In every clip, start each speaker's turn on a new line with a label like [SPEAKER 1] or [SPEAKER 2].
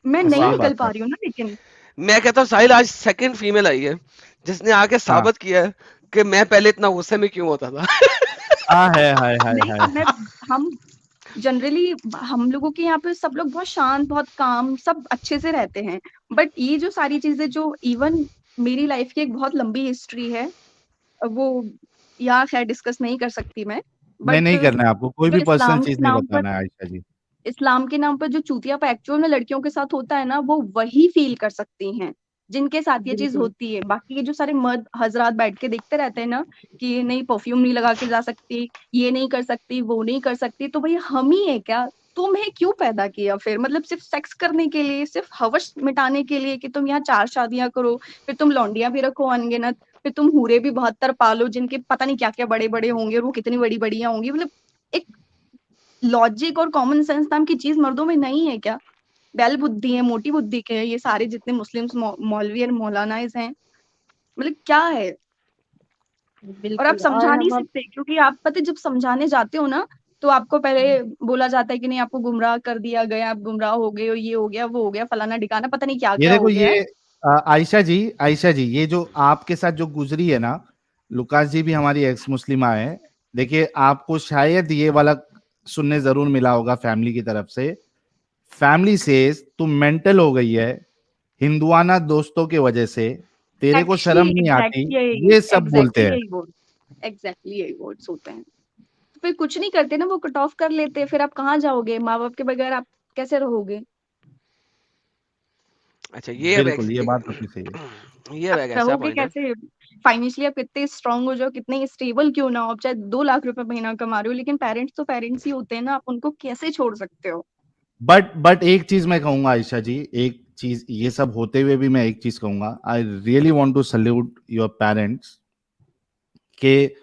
[SPEAKER 1] मैं नहीं
[SPEAKER 2] सही
[SPEAKER 3] वाह।
[SPEAKER 1] निकल
[SPEAKER 2] बात
[SPEAKER 1] पा
[SPEAKER 2] है।
[SPEAKER 1] रही हूँ ना लेकिन।
[SPEAKER 3] मैं कहता हूँ साहिल आज सेकंड फीमेल आई है जिसने आके
[SPEAKER 2] हाँ
[SPEAKER 3] साबित किया है कि मैं पहले इतना गुस्से में क्यों होता था।
[SPEAKER 2] हाँ, है, हाय हाय
[SPEAKER 1] नहीं,
[SPEAKER 2] हाय।
[SPEAKER 1] हम जनरली हम लोगों के यहाँ पे सब लोग बहुत शांत, बहुत काम, सब अच्छे से रहते हैं। बट ये जो सारी चीजें जो इवन मेरी लाइफ की एक बहुत लंबी हिस्ट्री है, वो यहाँ खैर डिस्कस नहीं कर सकती मैं।
[SPEAKER 2] नहीं,
[SPEAKER 1] बट
[SPEAKER 2] नहीं करना है आपको, कोई
[SPEAKER 1] जो
[SPEAKER 2] भी पर्सनल चीज़ नहीं बताना है आयशा जी।
[SPEAKER 1] इस्लाम के नाम पर जो चूतियापा एक्चुअल में लड़कियों के साथ होता है ना, वो वही फील कर सकती हैं जिनके साथ ये चीज
[SPEAKER 4] बिल्कुल।
[SPEAKER 1] होती है। बाकी ये जो सारे मर्द हजरात बैठ के देखते रहते हैं ना कि नहीं परफ्यूम नहीं लगा के जा सकती, ये नहीं कर सकती, वो नहीं कर सकती, तो भाई हम ही है क्या? तुम्हें क्यों पैदा किया फिर? मतलब सिर्फ सेक्स करने के लिए, सिर्फ हवस मिटाने के लिए कि तुम यहाँ 4 शादियां करो, फिर तुम लौंडियां भी रखो अनगिनत, फिर तुम हूरे भी 72 पालो जिनके पता नहीं क्या क्या बड़े बड़े होंगे और वो कितनी बड़ी बढ़िया होंगी। मतलब एक लॉजिक और कॉमन सेंस नाम की चीज मर्दों में नहीं है क्या? बैल बुद्धि है, मोटी बुद्धि के हैं ये सारे जितने मुस्लिम्स मौलवी और मौलानाइज हैं। मतलब क्या है? और आप
[SPEAKER 4] बिल्कुल। और
[SPEAKER 1] समझा नहीं
[SPEAKER 4] हम अब
[SPEAKER 1] सकते क्योंकि आप पता है, जब समझाने जाते हो ना तो आपको पहले बोला जाता है कि नहीं आपको गुमराह कर दिया गया, आप गुमराह हो गए हो, ये हो गया, वो हो गया, फलाना ढिकाना, पता नहीं क्या
[SPEAKER 2] ये
[SPEAKER 1] क्या
[SPEAKER 2] देखो
[SPEAKER 1] हो गया है।
[SPEAKER 2] ये आयशा जी, ये जो आपके साथ जो गुजरी है ना, लुकास जी भी हमारी एक्स मुस्लिमा है। देखिए आपको शायद ये वाला सुनने जरूर मिला होगा फैमिली की तरफ से। फैमिली से तू मेंटल हो गई है हिंदुआना दोस्तों की वजह से, तेरे को शर्म
[SPEAKER 1] एक्चुअली
[SPEAKER 2] नहीं आती, ये सब बोलते
[SPEAKER 1] एग्जैक्टली
[SPEAKER 2] हैं।
[SPEAKER 1] यही वर्ड, एग्जैक्टली यही वर्ड्स होते हैं। तो फिर कुछ नहीं करते ना, वो कट ऑफ कर लेते हैं, फिर आप कहाँ जाओगे? माँ बाप के बगैर आप कैसे रहोगे?
[SPEAKER 3] अच्छा ये अब
[SPEAKER 2] बिल्कुल, ये बात आपकी सही है।
[SPEAKER 3] ये अब
[SPEAKER 1] आप
[SPEAKER 3] एक ऐसा
[SPEAKER 1] रहोगे
[SPEAKER 3] पॉइंट है।
[SPEAKER 1] कैसे? फाइनेंशियली आप कितने स्ट्रांग हो जाओ, कितने स्टेबल क्यों ना हो, आप चाहे 2 लाख रुपए महीना कमा रहे हो, लेकिन पेरेंट्स तो पेरेंट्स ही होते हैं ना, आप उनको कैसे छोड़ सकते हो?
[SPEAKER 2] बट एक चीज मैं कहूंगा आयशा जी, एक चीज ये सब होते हुए भी मैं एक चीज कहूंगा, I really want to salute your parents कि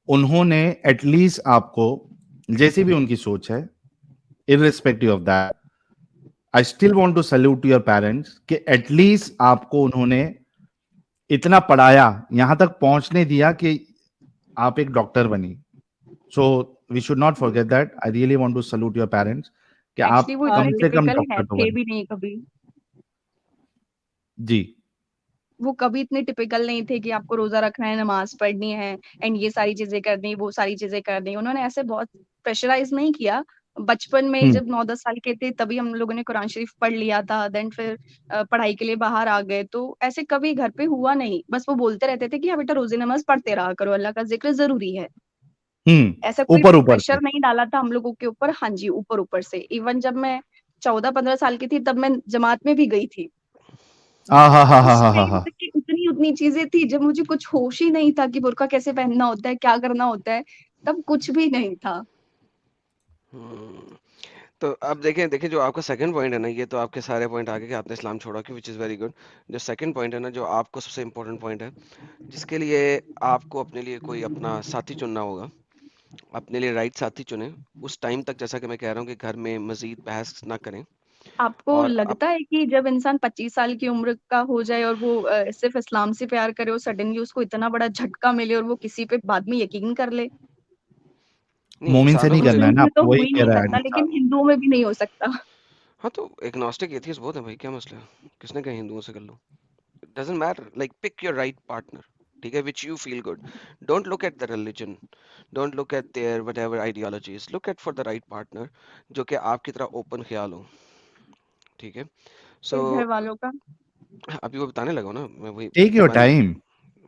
[SPEAKER 2] उन्होंने एटलीस्ट आपको, जैसी भी उनकी सोच है, irrespective of that, I still want to salute your parents कि एटलीस्ट आपको उन्होंने इतना पढ़ाया, यहां तक पहुंचने दिया कि आप एक डॉक्टर बनी। So we should not forget that, I really want to salute your parents कि
[SPEAKER 1] एक्चुअली
[SPEAKER 2] आप
[SPEAKER 1] वो
[SPEAKER 2] कम
[SPEAKER 1] इतने
[SPEAKER 2] से कम
[SPEAKER 1] टिपिकल है
[SPEAKER 2] डॉक्टर तो
[SPEAKER 1] थे
[SPEAKER 2] बने।
[SPEAKER 1] भी नहीं कभी।
[SPEAKER 2] जी।
[SPEAKER 1] वो कभी इतने टिपिकल नहीं थे कि आपको रोजा रखना है, नमाज पढ़नी है एंड ये सारी चीजें करनी, वो सारी चीजें करनी। उन्होंने ऐसे बहुत प्रेशराइज नहीं किया। बचपन में
[SPEAKER 2] हम्म।
[SPEAKER 1] जब 9-10 साल के थे तभी हम लोगों ने कुरान शरीफ पढ़ लिया था, देन फिर पढ़ाई के लिए बाहर आ गए, तो ऐसे कभी घर पे हुआ नहीं। बस वो बोलते रहते थे कि हाँ बेटा रोजे नमाज पढ़ते रहा करो, अल्लाह का जिक्र जरूरी है। ऐसा कोई
[SPEAKER 2] ऊपर ऊपर से।
[SPEAKER 1] प्रेशर नहीं डाला था हम लोगों के ऊपर। हाँ जी, ऊपर ऊपर से। इवन जब मैं 14-15 साल की थी तब मैं जमात में भी गई थी।
[SPEAKER 2] आ हा
[SPEAKER 1] और
[SPEAKER 2] हा हा
[SPEAKER 1] उस
[SPEAKER 2] हा हा
[SPEAKER 1] टाइम
[SPEAKER 2] हा।
[SPEAKER 1] तक की उतनी उतनी चीजें थी जब मुझे कुछ होश ही नहीं था कि बुर्का कैसे पहनना होता है, क्या करना होता है। तब कुछ भी नहीं था।
[SPEAKER 3] हम्म, तो अब देखें देखें जो आपका सेकंड पॉइंट है ना, ये तो आपके सारे पॉइंट आगे कि आपने इस्लाम छोड़ा कि विच इज़ वेरी गुड। जो सेकंड पॉइंट है ना, जो आपको सबसे इम्पोर्टेंट पॉइंट है, जिसके लिए आपको अपने लिए कोई अपना साथी चुनना होगा, अपने लिए राइट साथी चुने। उस टाइम तक जैसा कि मैं कह रहा हूँ कि घर में मजीद बहस ना करें।
[SPEAKER 1] आपको
[SPEAKER 3] और अब
[SPEAKER 1] लगता है कि जब इंसान 25 साल की उम्र का हो जाए और वो सिर्फ इस्लाम से प्यार करे और सडनली उसको इतना बड़ा झटका मिले और वो किसी पे बाद में यकीन कर ले?
[SPEAKER 3] नहीं
[SPEAKER 2] मोमिन से
[SPEAKER 3] सालों
[SPEAKER 2] नहीं
[SPEAKER 3] में
[SPEAKER 2] करना है
[SPEAKER 1] मुस्लिम्स
[SPEAKER 2] ना,
[SPEAKER 1] में तो
[SPEAKER 2] आपको
[SPEAKER 1] हो
[SPEAKER 2] वही
[SPEAKER 1] ही
[SPEAKER 2] कह
[SPEAKER 1] नहीं
[SPEAKER 2] रहा
[SPEAKER 1] सकता,
[SPEAKER 2] है।
[SPEAKER 1] लेकिन हिंदुओं में भी नहीं हो सकता।
[SPEAKER 3] हाँ तो एग्नोस्टिक एथियस्ट बहुत है भाई, क्या मसला है? किसने कहा हिंदुओं से कर लो? Doesn't matter, like pick your right partner, ठीक है, which you feel good. Don't look at the religion, don't look at their whatever ideologies, look at for the right partner जो कि आपकी तरह ओपन ख्याल हो, ठीक है। सो
[SPEAKER 1] फिर घर वालों का।
[SPEAKER 3] अभी वो बताने लगा हूं ना मैं, वही
[SPEAKER 2] take your
[SPEAKER 3] one
[SPEAKER 2] time.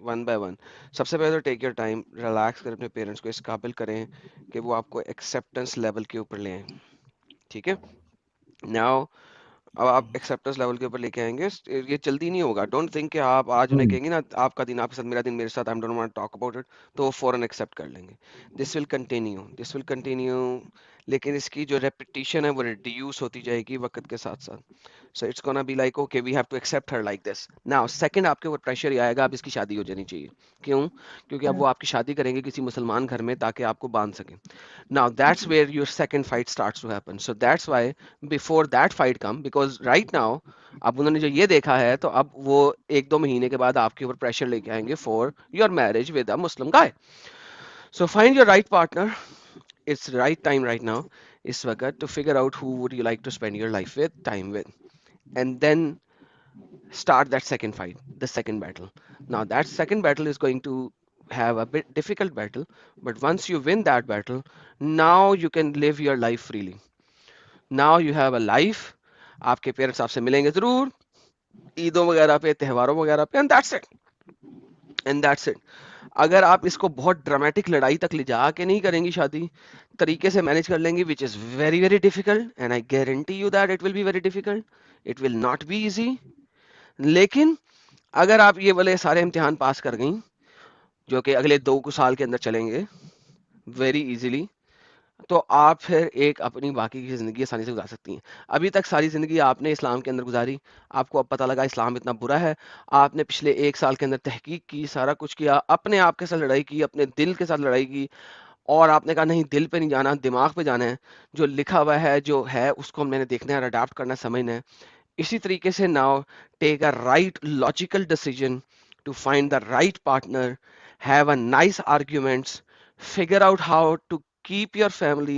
[SPEAKER 3] One by one. सबसे पहले तो टेक योर टाइम, रिलैक्स करें, अपने पेरेंट्स को इस काबिल करें कि वो आपको एक्सेप्टेंस लेवल के ऊपर ले आएं, ठीक है। नाउ अब आप एक्सेप्टेंस लेवल के ऊपर लेके आएंगे, ये जल्दी नहीं होगा। डोंट थिंक कि आप आज उन्हें
[SPEAKER 2] हम्म।
[SPEAKER 3] कहेंगे ना आपका दिन आपके साथ, मेरा दिन मेरे साथ, I don't want to talk about it, तो वो फौरन एक्सेप्ट कर लेंगे। दिस विल कंटिन्यू, लेकिन इसकी जो रेपिटेशन है वो रिड्यूस होती जाएगी वक्त के साथ साथ। So it's gonna be like okay we have to accept her like this. Now second आपके ऊपर प्रेशर ये आएगा, अब इसकी शादी हो जानी चाहिए। क्यों? क्योंकि अब वो आपकी शादी करेंगे किसी मुसलमान घर में ताकि आपको बांध सके। Now that's where your second fight starts to happen. So that's why before that fight come, because right now अब उन्होंने जो ये देखा है, तो अब वो 1-2 महीने के बाद आपके ऊपर प्रेशर लेके आएंगे for your marriage with a Muslim guy. So find your right partner, it's right time right now, इस वक्त, to figure out who would you like to spend your life with, time with. and then start that second fight, the second battle. Now that second battle is going to have a bit difficult battle, but once you win that battle, now you can live your life freely. Now you have a life. आपके parents आपसे मिलेंगे जरूर ईदों वगैरह पे, त्योहारों वगैरह पे, and that's it, and that's it. अगर आप इसको बहुत ड्रामेटिक लड़ाई तक ले जाके नहीं करेंगी शादी, तरीके से मैनेज कर लेंगी, which is very very difficult, and I guarantee you that it will be very difficult, it will not be easy. लेकिन अगर आप ये वाले सारे इम्तिहान पास कर गई, जो कि अगले 2 साल के अंदर चलेंगे वेरी इजीली, तो आप फिर एक अपनी बाकी की ज़िंदगी आसानी से गुजार सकती हैं. अभी तक सारी ज़िंदगी आपने इस्लाम के अंदर गुजारी, आपको अब पता लगा इस्लाम इतना बुरा है, आपने पिछले 1 साल के अंदर तहकीक की, सारा कुछ किया, अपने आप के साथ लड़ाई की, अपने दिल के साथ लड़ाई की, और आपने कहा नहीं, दिल पे नहीं जाना, दिमाग पे जाना है, जो लिखा हुआ है, जो है, उसको मैंने देखना है, अडाप्ट करना है, समझना है. इसी तरीके से now take a right logical decision to find the right partner, have a nice arguments, figure out how to keep your family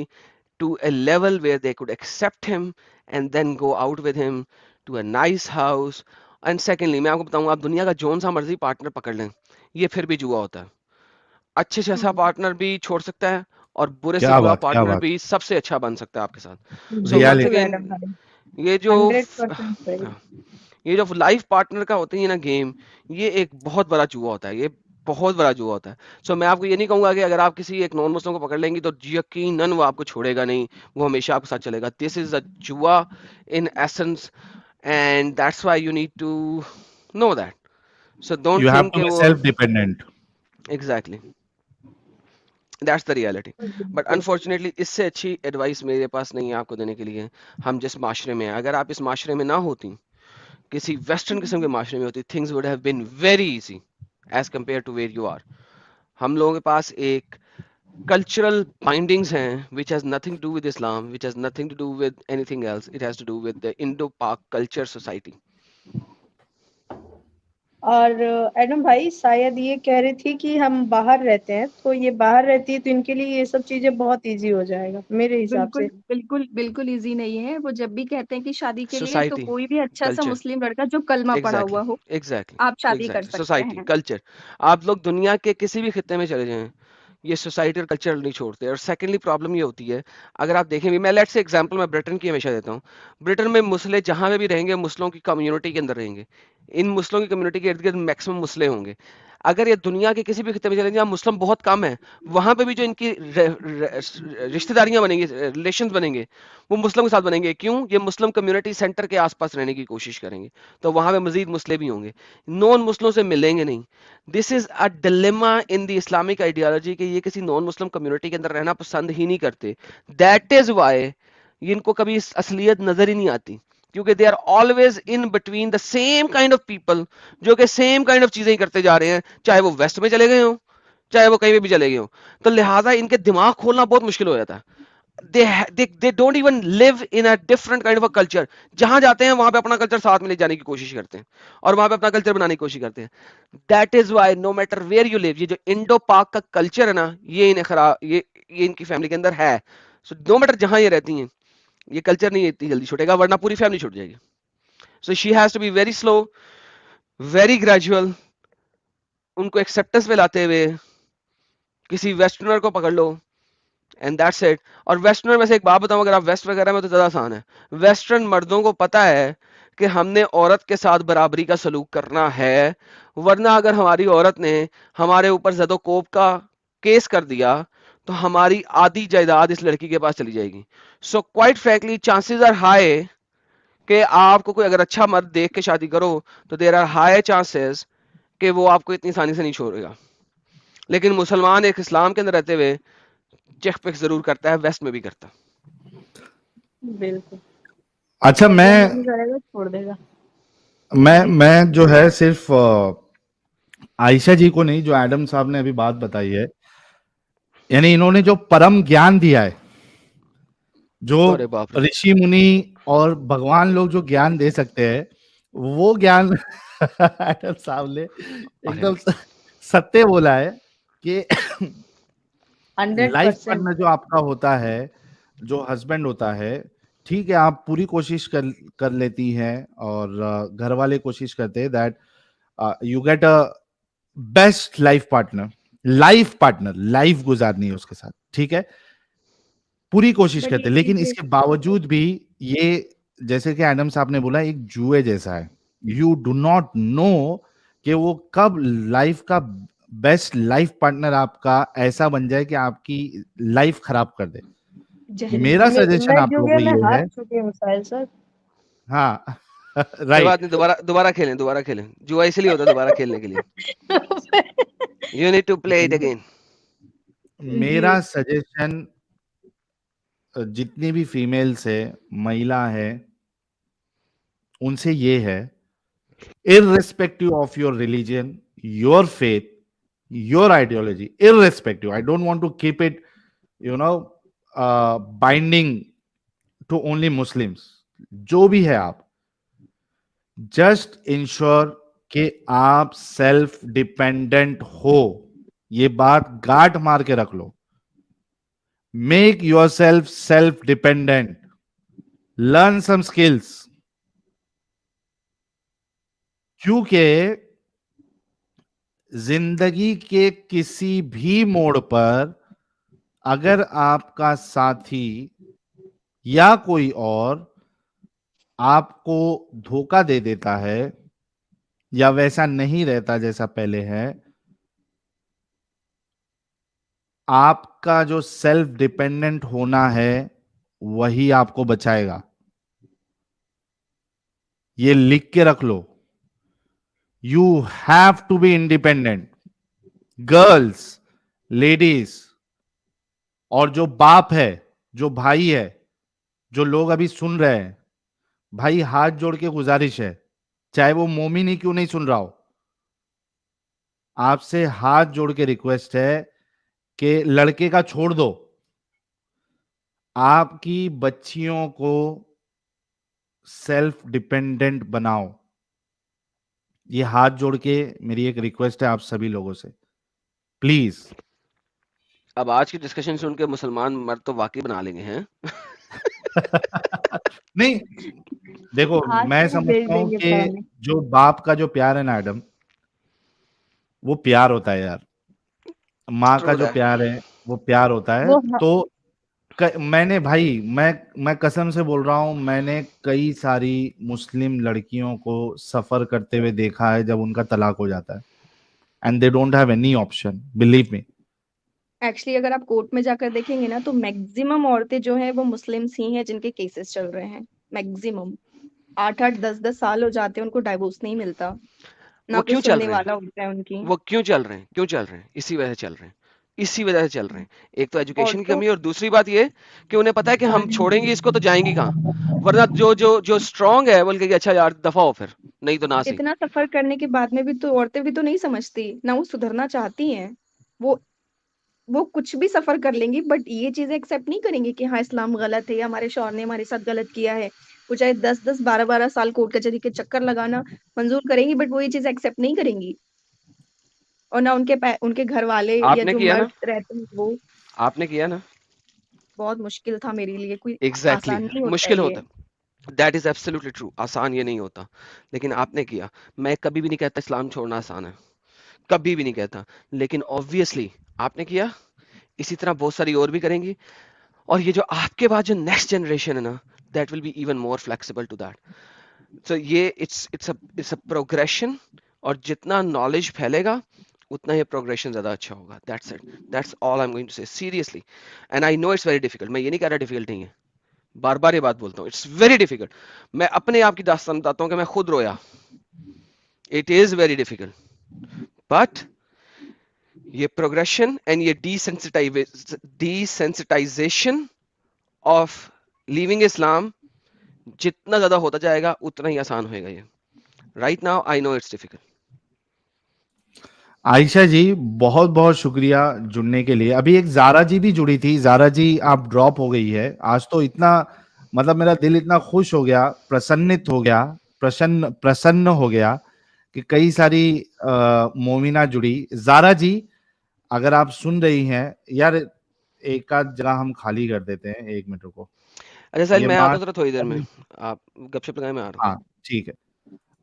[SPEAKER 3] to a level where they could accept him, and then go out with him to a nice house. And secondly, मैं आपको बताऊंगा, आप दुनिया का zone सा मर्जी partner पकड़ लें, ये फिर भी जुआ होता है. अच्छे से अच्छा पार्टनर भी छोड़ सकता है, और बुरे से बुरा
[SPEAKER 2] क्या
[SPEAKER 3] पार्टनर
[SPEAKER 2] बात,
[SPEAKER 3] भी सबसे अच्छा बन सकता है आपके साथ. So once
[SPEAKER 2] reality.
[SPEAKER 4] बिल्कुल
[SPEAKER 3] अगेन,
[SPEAKER 4] एडम भाई,
[SPEAKER 3] ये जो
[SPEAKER 4] 100% सही।
[SPEAKER 3] हाँ, ये जो लाइफ पार्टनर का होता है ना गेम, ये एक बहुत बड़ा जुआ होता है, ये बहुत बड़ा जुआ होता है. सो मैं आपको ये नहीं कहूंगा कि अगर आप किसी एक नॉन मुस्लिम को पकड़ लेंगी तो यकीनन वो आपको छोड़ेगा नहीं, वो हमेशा आपके साथ चलेगा. दिस इज अ जुआ in essence, and that's why you need to know that. So don't
[SPEAKER 2] you have
[SPEAKER 3] think
[SPEAKER 2] to
[SPEAKER 3] कि
[SPEAKER 2] बी
[SPEAKER 3] वो
[SPEAKER 2] self dependent.
[SPEAKER 3] Exactly, that's the reality. But unfortunately इससे अच्छी एडवाइस मेरे पास नहीं है आपको देने के लिए. हम जिस माशरे में हैं, अगर आप इस माशरे में ना होती, किसी वेस्टर्न किस्म के माशरे में होती, things would have been very easy as compare to where you are. हम लोगों के पास एक कल्चरल बाइंडिंग्स हैं which has nothing to do with Islam, which has nothing to do with anything else. It has to do with the Indo-Pak culture society.
[SPEAKER 4] और Adam भाई शायद ये कह रही थी कि हम बाहर रहते हैं, तो ये बाहर रहती है तो इनके लिए ये सब चीजें बहुत इजी हो जाएगा मेरे हिसाब
[SPEAKER 1] बिल्कुल
[SPEAKER 4] से।
[SPEAKER 1] बिल्कुल बिल्कुल इजी नहीं है. वो जब भी कहते हैं कि शादी के लिए, तो
[SPEAKER 3] Society,
[SPEAKER 1] कोई भी अच्छा सा
[SPEAKER 3] culture.
[SPEAKER 1] मुस्लिम लड़का जो कलमा पढ़ा
[SPEAKER 3] Exactly,
[SPEAKER 1] हुआ हो,
[SPEAKER 3] exactly,
[SPEAKER 1] आप शादी कर
[SPEAKER 3] exactly.
[SPEAKER 1] सकते
[SPEAKER 3] Society,
[SPEAKER 1] हैं.
[SPEAKER 3] culture. आप लोग दुनिया के किसी भी खित्ते में चले जाएं, ये सोसाइटी और कल्चर नहीं छोड़ते. और सेकेंडली प्रॉब्लम ये होती है, अगर आप देखें भी, मैं लेट्स से एग्जांपल मैं ब्रिटेन की हमेशा देता हूँ. ब्रिटेन में मुस्लिम जहाँ पे भी रहेंगे, मुस्लिमों की कम्युनिटी के अंदर रहेंगे. इन मुस्लिमों की कम्युनिटी के इर्द गिर्द मैक्सिमम मुस्लिम होंगे. अगर ये दुनिया के किसी भी खित्ते में चले जहाँ मुस्लिम बहुत कम है, वहां पे भी जो इनकी रिश्तेदारियां बनेंगी, रिलेशन बनेंगे, वो मुस्लिम के साथ बनेंगे. क्यों? ये मुस्लिम कम्युनिटी सेंटर के आसपास रहने की कोशिश करेंगे, तो वहां पे मजीद मुस्लिम भी होंगे, नॉन मुस्लिमों से मिलेंगे नहीं. This is a dilemma in the Islamic ideology कि ये किसी नॉन मुस्लिम कम्युनिटी के अंदर रहना पसंद ही नहीं करते. दैट इज वाई इनको कभी असलियत नजर ही नहीं आती, क्योंकि they are always in between the same kind of people, जो कि सेम काइंड ऑफ चीजें ही करते जा रहे हैं, चाहे वो वेस्ट में चले गए हो, चाहे वो कहीं भी चले गए हो. तो लिहाजा इनके दिमाग खोलना बहुत मुश्किल हो जाता है. they don't even live in a different kind of a culture. जहां जाते हैं वहां पे अपना कल्चर साथ में ले जाने की कोशिश करते हैं, और वहां पे अपना कल्चर बनाने की कोशिश करते हैं. That is why no matter where you live, ये जो इंडो पाक का कल्चर है ना, ये इन्हें खराब, ये इनकी फैमिली के अंदर है. सो नो मैटर जहां ये रहती हैं, ये कल्चर नहीं इतनी जल्दी छूटेगा, वरना पूरी फैमिली छूट जाएगी. So she has to be very slow, very gradual, उनको एक्सेप्टेंस में लाते हुए. किसी वेस्टर्नर को पकड़ लो, एंड दैट्स इट. और वेस्टर्नर में से एक बात बताऊं, अगर आप वेस्ट वगैरह में, तो ज्यादा आसान है. वेस्टर्न मर्दों को पता है कि हमने औरत के साथ बराबरी का सलूक करना है, वरना अगर हमारी औरत ने हमारे ऊपर ज़दो-कोब का केस कर दिया, तो हमारी आधी जायदाद इस लड़की के पास चली जाएगी. So quite frankly chances are high कि आपको कोई अगर अच्छा मर्द देख के शादी करो, तो देयर आर हाई चांसेस कि वो आपको इतनी आसानी से नहीं छोड़ेगा. लेकिन मुसलमान एक इस्लाम के अंदर रहते हुए चेक पिक जरूर करता है, वेस्ट में भी करता है.
[SPEAKER 4] बिल्कुल.
[SPEAKER 2] अच्छा,
[SPEAKER 4] अगर नहीं करेगा छोड़ देगा.
[SPEAKER 2] मैं जो है सिर्फ आयशा जी को नहीं, जो एडम साहब ने अभी बात बताई है, यानी इन्होंने जो परम ज्ञान दिया है, जो
[SPEAKER 3] अरे बाप रे,
[SPEAKER 2] ऋषि मुनि और भगवान लोग जो ज्ञान दे सकते हैं, वो ज्ञान एडम साहब ने
[SPEAKER 3] अरे
[SPEAKER 2] एकदम सत्य बोला है कि लाइफ
[SPEAKER 4] 100%.
[SPEAKER 2] पार्टनर जो आपका होता है, जो हस्बैंड होता है, ठीक है, आप पूरी कोशिश कर लेती हैं और घर वाले कोशिश करते हैं that you get a best life partner, life गुजारनी है उसके साथ, ठीक है, पूरी कोशिश
[SPEAKER 1] बट
[SPEAKER 2] करते
[SPEAKER 1] ये
[SPEAKER 2] हैं, लेकिन
[SPEAKER 1] चीजें
[SPEAKER 2] इसके बावजूद भी ये, जैसे कि एडम साहब ने बोला, एक जुए जैसा है। यू डू नॉट नो कि वो कब लाइफ का बेस्ट लाइफ पार्टनर आपका ऐसा बन जाए कि आपकी लाइफ खराब कर दे।
[SPEAKER 1] जहन्नम
[SPEAKER 2] मेरा
[SPEAKER 1] में।
[SPEAKER 2] सजेशन
[SPEAKER 4] मैं
[SPEAKER 2] आप लोगों
[SPEAKER 4] जुए
[SPEAKER 2] को
[SPEAKER 4] में
[SPEAKER 2] ये है,
[SPEAKER 4] हार चुकी हूँ साहिल सर।
[SPEAKER 2] हाँ
[SPEAKER 3] कोई
[SPEAKER 2] राइट,
[SPEAKER 3] बात नहीं, दोबारा खेलें। जुआ इसलिए होता है दोबारा खेलने के लिए। You need to play it again.
[SPEAKER 1] जी।
[SPEAKER 2] मेरा सजेशन जितनी भी फीमेल्स है, महिला है, उनसे ये है, irrespective of your religion, your faith, your ideology, irrespective. I don't want to keep it, binding to only Muslims. जो भी है आप, जस्ट इंश्योर कि आप सेल्फ डिपेंडेंट हो। ये बात गांठ मार के रख लो। Make yourself dependent, learn some skills, क्योंकि जिंदगी के किसी भी मोड़ पर अगर आपका साथी या कोई और आपको धोखा दे देता है या वैसा नहीं रहता जैसा पहले है, आपका जो सेल्फ डिपेंडेंट होना है वही आपको बचाएगा। ये लिख के रख लो। You have to be independent, girls, ladies, और जो बाप है, जो भाई है, जो लोग अभी सुन रहे हैं, भाई हाथ जोड़ के गुजारिश है, चाहे वो मोमिन ही क्यों नहीं सुन रहा हो, आपसे हाथ जोड़ के रिक्वेस्ट है कि लड़के का छोड़ दो, आपकी बच्चियों को सेल्फ डिपेंडेंट बनाओ। ये हाथ जोड़ के मेरी एक रिक्वेस्ट है आप सभी लोगों से, प्लीज।
[SPEAKER 3] अब आज की डिस्कशन सुन के मुसलमान मर्द तो वाकई बना लेंगे हैं।
[SPEAKER 2] नहीं, देखो,
[SPEAKER 1] आज
[SPEAKER 2] मैं
[SPEAKER 1] तो भेज
[SPEAKER 2] समझता हूं
[SPEAKER 1] देंगे
[SPEAKER 2] कि
[SPEAKER 1] पढ़ाने।
[SPEAKER 2] जो बाप का जो प्यार है ना एडम, वो प्यार होता है यार। माँ का
[SPEAKER 3] ट्रू
[SPEAKER 2] जो
[SPEAKER 3] दैट।
[SPEAKER 2] प्यार है वो प्यार होता है।
[SPEAKER 4] वो
[SPEAKER 2] तो मैंने भाई, मैं कसम से बोल रहा हूं, मैंने कई सारी मुस्लिम लड़कियों को सफर करते हुए देखा है जब उनका तलाक हो जाता है, and they don't have any option, believe me.
[SPEAKER 1] Actually अगर आप कोर्ट में जाकर देखेंगे ना तो मैक्सिमम औरतें जो हैं वो मुस्लिम्स ही हैं जिनके केसेस चल रहे हैं। मैक्सिमम 8-8 10-10 साल हो जाते हैं उनको डाइवोर्स नहीं मिलता,
[SPEAKER 3] वो
[SPEAKER 1] ना कोई
[SPEAKER 3] क्यों चल
[SPEAKER 1] सुनने
[SPEAKER 3] रहे हैं?
[SPEAKER 1] वाला होता है उनकी।
[SPEAKER 3] वो क्यों चल रहे हैं? क्यों चल रहे हैं? इसी वजह से चल रहे हैं। इसी वजह से चल रहे हैं। एक तो एजुकेशन की
[SPEAKER 1] औरतों
[SPEAKER 3] कमी, और दूसरी बात ये कि उन्हें पता है कि हम छोड़ेंगे इसको तो जाएंगी कहाँ? वरना जो जो जो स्ट्रांग है बोल के अच्छा यार दफा हो फिर, नहीं तो ना सही।
[SPEAKER 1] इतना सफर करने के बाद में भी तो औरतें भी तो नहीं समझती, ना वो सुधरना चाहती हैं। वो वो कुछ भी सफर कर लेंगी बट ये चीजें एक्सेप्ट नहीं करेंगी कि हाँ इस्लाम गलत है या हमारे शौहर ने हमारे साथ गलत किया है। वो चाहे 10-10 12-12 साल कोर्ट कचहरी के चक्कर लगाना मंजूर करेंगी बट वो ये चीज एक्सेप्ट नहीं करेंगी। और ना उनके घर वाले या
[SPEAKER 3] आपने
[SPEAKER 1] जो
[SPEAKER 3] किया ना?
[SPEAKER 1] मर्द रहते हैं वो।
[SPEAKER 3] आपने किया ना?
[SPEAKER 1] बहुत मुश्किल था मेरे लिए, कोई
[SPEAKER 3] एग्जैक्टली
[SPEAKER 1] आसान नहीं होता है
[SPEAKER 3] मुश्किल
[SPEAKER 1] ये।
[SPEAKER 3] होता है। That is absolutely true. आसान ये नहीं होता, लेकिन आपने किया। मैं कभी भी नहीं कहता इस्लाम छोड़ना आसान है, कभी भी नहीं कहता, लेकिन ऑब्वियसली आपने किया, इसी तरह बहुत सारी और भी करेंगी। और ये जो आपके बाद जो नेक्स्ट जनरेशन है ना, that will be even more flexible to that. So ये इट्स अ प्रोग्रेशन, और जितना नॉलेज फैलेगा उतना ये प्रोग्रेशन ज्यादा अच्छा होगा। That's it, that's all I am going to say seriously. And I know it's very difficult, मैं ये नहीं कह रहा डिफिकल्ट नहीं है, बार बार ये बात बोलता हूँ, इट्स वेरी डिफिकल्ट। मैं अपने आप की दास्तान बताता हूँ कि मैं खुद रोया। It is very difficult, but ये प्रोग्रेशन एंड ये डिसेंसिटाइजेशन ऑफ लीविंग इस्लाम जितना ज्यादा होता जाएगा उतना ही आसान होएगा ये। Right now I know it's difficult.
[SPEAKER 2] Ayesha ji, बहुत बहुत शुक्रिया जुड़ने के लिए। अभी एक जारा जी भी जुड़ी थी। जारा जी, आप ड्रॉप हो गई है आज, तो इतना मतलब मेरा दिल इतना खुश हो गया, प्रसन्नित हो गया, प्रसन्न हो गया कि कई सारी मोमिना जुड़ी। जारा जी, अगर आप सुन रही हैं यार, एक आध जगह हम खाली कर देते हैं, 1 मिनट रुको।
[SPEAKER 3] अच्छा साहिल,
[SPEAKER 2] ये
[SPEAKER 3] मैं आता
[SPEAKER 2] बात
[SPEAKER 3] हूँ जरा थोड़ी देर में, आप गपशप लगाए, मैं आ रहा हूँ।
[SPEAKER 2] हाँ ठीक है,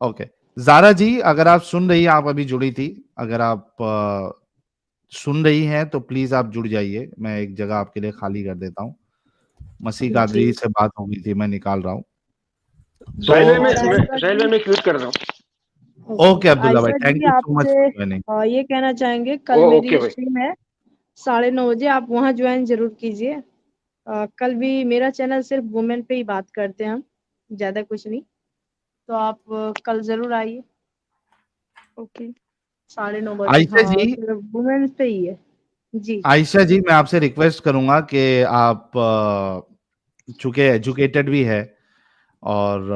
[SPEAKER 2] ओके। जारा जी, अगर आप सुन रही हैं, आप अभी जुड़ी थी, अगर आप सुन रही हैं तो प्लीज आप जुड़ जाइए, मैं एक जगह आपके लिए खाली कर देता हूँ। मसीह कादरी
[SPEAKER 4] जी
[SPEAKER 2] से बात हो गई थी, मैं निकाल रहा हूँ।
[SPEAKER 5] साहिल भाई,
[SPEAKER 2] तो
[SPEAKER 5] मैं क्विट कर रहा हूँ।
[SPEAKER 2] ओके अब्दुल्ला भाई,
[SPEAKER 4] Ayesha
[SPEAKER 2] thank
[SPEAKER 4] ji
[SPEAKER 2] you so much
[SPEAKER 4] आपसे
[SPEAKER 2] फॉर ज्वाइनिंग।
[SPEAKER 4] ये कहना चाहेंगे, कल
[SPEAKER 5] ओके
[SPEAKER 4] मेरी
[SPEAKER 5] भाई।
[SPEAKER 4] स्ट्रीम है 9:30 बजे, आप वहाँ ज्वाइन जरूर कीजिए। कल भी मेरा चैनल सिर्फ वुमेन पे ही बात करते हैं हम, ज्यादा कुछ नहीं, तो आप कल जरूर आइए
[SPEAKER 1] ओके
[SPEAKER 4] 9:30 बजे।
[SPEAKER 2] आयशा
[SPEAKER 4] हाँ,
[SPEAKER 2] जी,
[SPEAKER 4] सिर्फ वुमेन पे ही है जी।
[SPEAKER 2] आयशा जी, मैं आपसे रिक्वेस्ट करूंगा कि आप चूंकि एजुकेटेड भी है और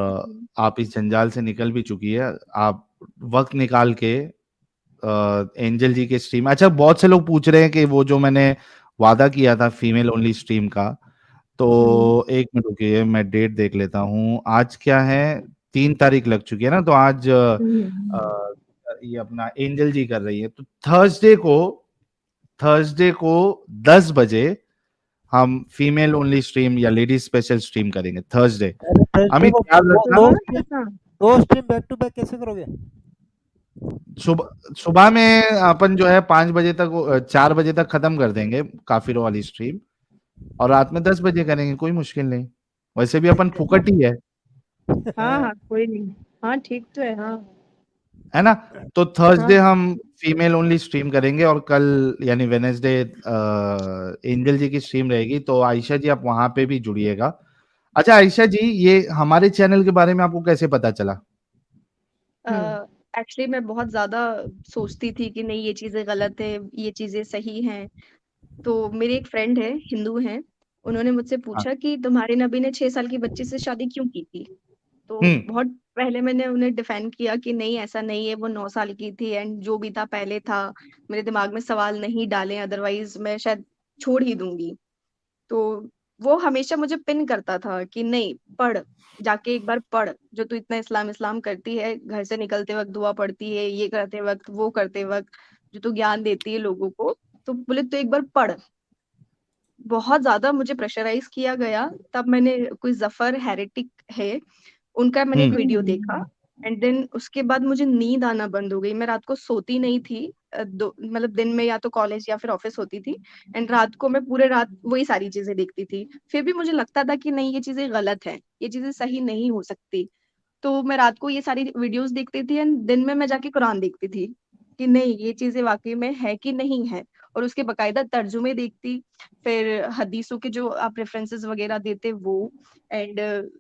[SPEAKER 2] आप इस जंजाल से निकल भी चुकी है, आप वक्त निकाल के एंजल जी के स्ट्रीम, अच्छा बहुत से लोग पूछ रहे हैं कि वो जो मैंने वादा किया था फीमेल ओनली स्ट्रीम का, तो एक मिनट रुकिए, मैं डेट देख लेता हूँ। आज क्या है, 3 तारीख लग चुकी है ना, तो आज ये अपना एंजल जी कर रही है, तो थर्सडे को 10 बजे हम फीमेल ओनली स्ट्रीम या लेडीज स्पेशल स्ट्रीम करेंगे थर्सडे।
[SPEAKER 6] थर्सडे
[SPEAKER 2] अमित
[SPEAKER 6] को
[SPEAKER 2] याद
[SPEAKER 6] दो
[SPEAKER 2] रखना,
[SPEAKER 6] दो
[SPEAKER 4] हाँ
[SPEAKER 6] स्ट्रीम
[SPEAKER 4] हाँ
[SPEAKER 6] दो स्ट्रीम बैक टू बैक कैसे करोगे?
[SPEAKER 2] सुबह सुबह में अपन जो है 5 बजे तक 4 बजे तक खत्म कर देंगे काफिरों वाली स्ट्रीम, और रात में 10 बजे करेंगे, कोई मुश्किल नहीं, वैसे भी अपन फुकट ही है
[SPEAKER 4] हाँ, कोई नहीं, हाँ ठीक तो है, हाँ
[SPEAKER 2] है ना। तो
[SPEAKER 4] हाँ
[SPEAKER 2] थर्सडे हम फीमेल ओनली स्ट्रीम करेंगे, और कल यानी वेनेसडे एंजल जी की स्ट्रीम रहेगी, तो आयशा जी आप वहां पे भी जुड़िएगा। अच्छा आयशा जी, ये हमारे चैनल के बारे में आपको कैसे पता चला?
[SPEAKER 1] एक्चुअली मैं बहुत ज्यादा सोचती थी कि नहीं ये चीजें गलत है, ये चीजें सही हैं। तो मेरी एक फ्रेंड है, हिंदू है, उन्होंने मुझसे
[SPEAKER 2] हाँ।
[SPEAKER 1] पूछा कि तुम्हारे नबी ने 6 साल की बच्ची से शादी क्यों की थी। तो
[SPEAKER 2] हम्म।
[SPEAKER 1] बहुत पहले मैंने उन्हें डिफेंड किया कि नहीं ऐसा नहीं है, वो 9 साल की थी एंड जो भी था पहले था, मेरे दिमाग में सवाल नहीं डाले, अदरवाइज मैं शायद छोड़ ही दूंगी। तो वो हमेशा मुझे पिन करता था कि नहीं पढ़, जाके एक बार पढ़, जो तू इतना इस्लाम इस्लाम करती है, घर से निकलते वक्त दुआ पढ़ती है, ये करते वक्त वो करते वक्त, जो तू ज्ञान देती है लोगों को, तो बोले तो एक बार पढ़। बहुत ज्यादा मुझे प्रेशराइज किया गया, तब मैंने कोई जफर हेरेटिक है, उनका मैंने एक वीडियो देखा एंड देन उसके बाद मुझे नींद आना बंद हो गई। मैं रात को सोती नहीं थी, मतलब दिन में या तो कॉलेज या फिर ऑफिस होती थी, एंड रात को मैं पूरे रात वही सारी चीजें देखती थी। फिर भी मुझे लगता था कि नहीं ये चीजें गलत है, ये चीजें सही नहीं हो सकती। तो मैं रात को ये सारी वीडियोस देखती थी एंड दिन में मैं जाके कुरान देखती थी कि नहीं ये चीजें वाकई में है कि नहीं है, और उसके बकायदा तर्जुमे देखती, फिर हदीसों के जो आप रेफरेंसेस वगैरह देते वो, एंड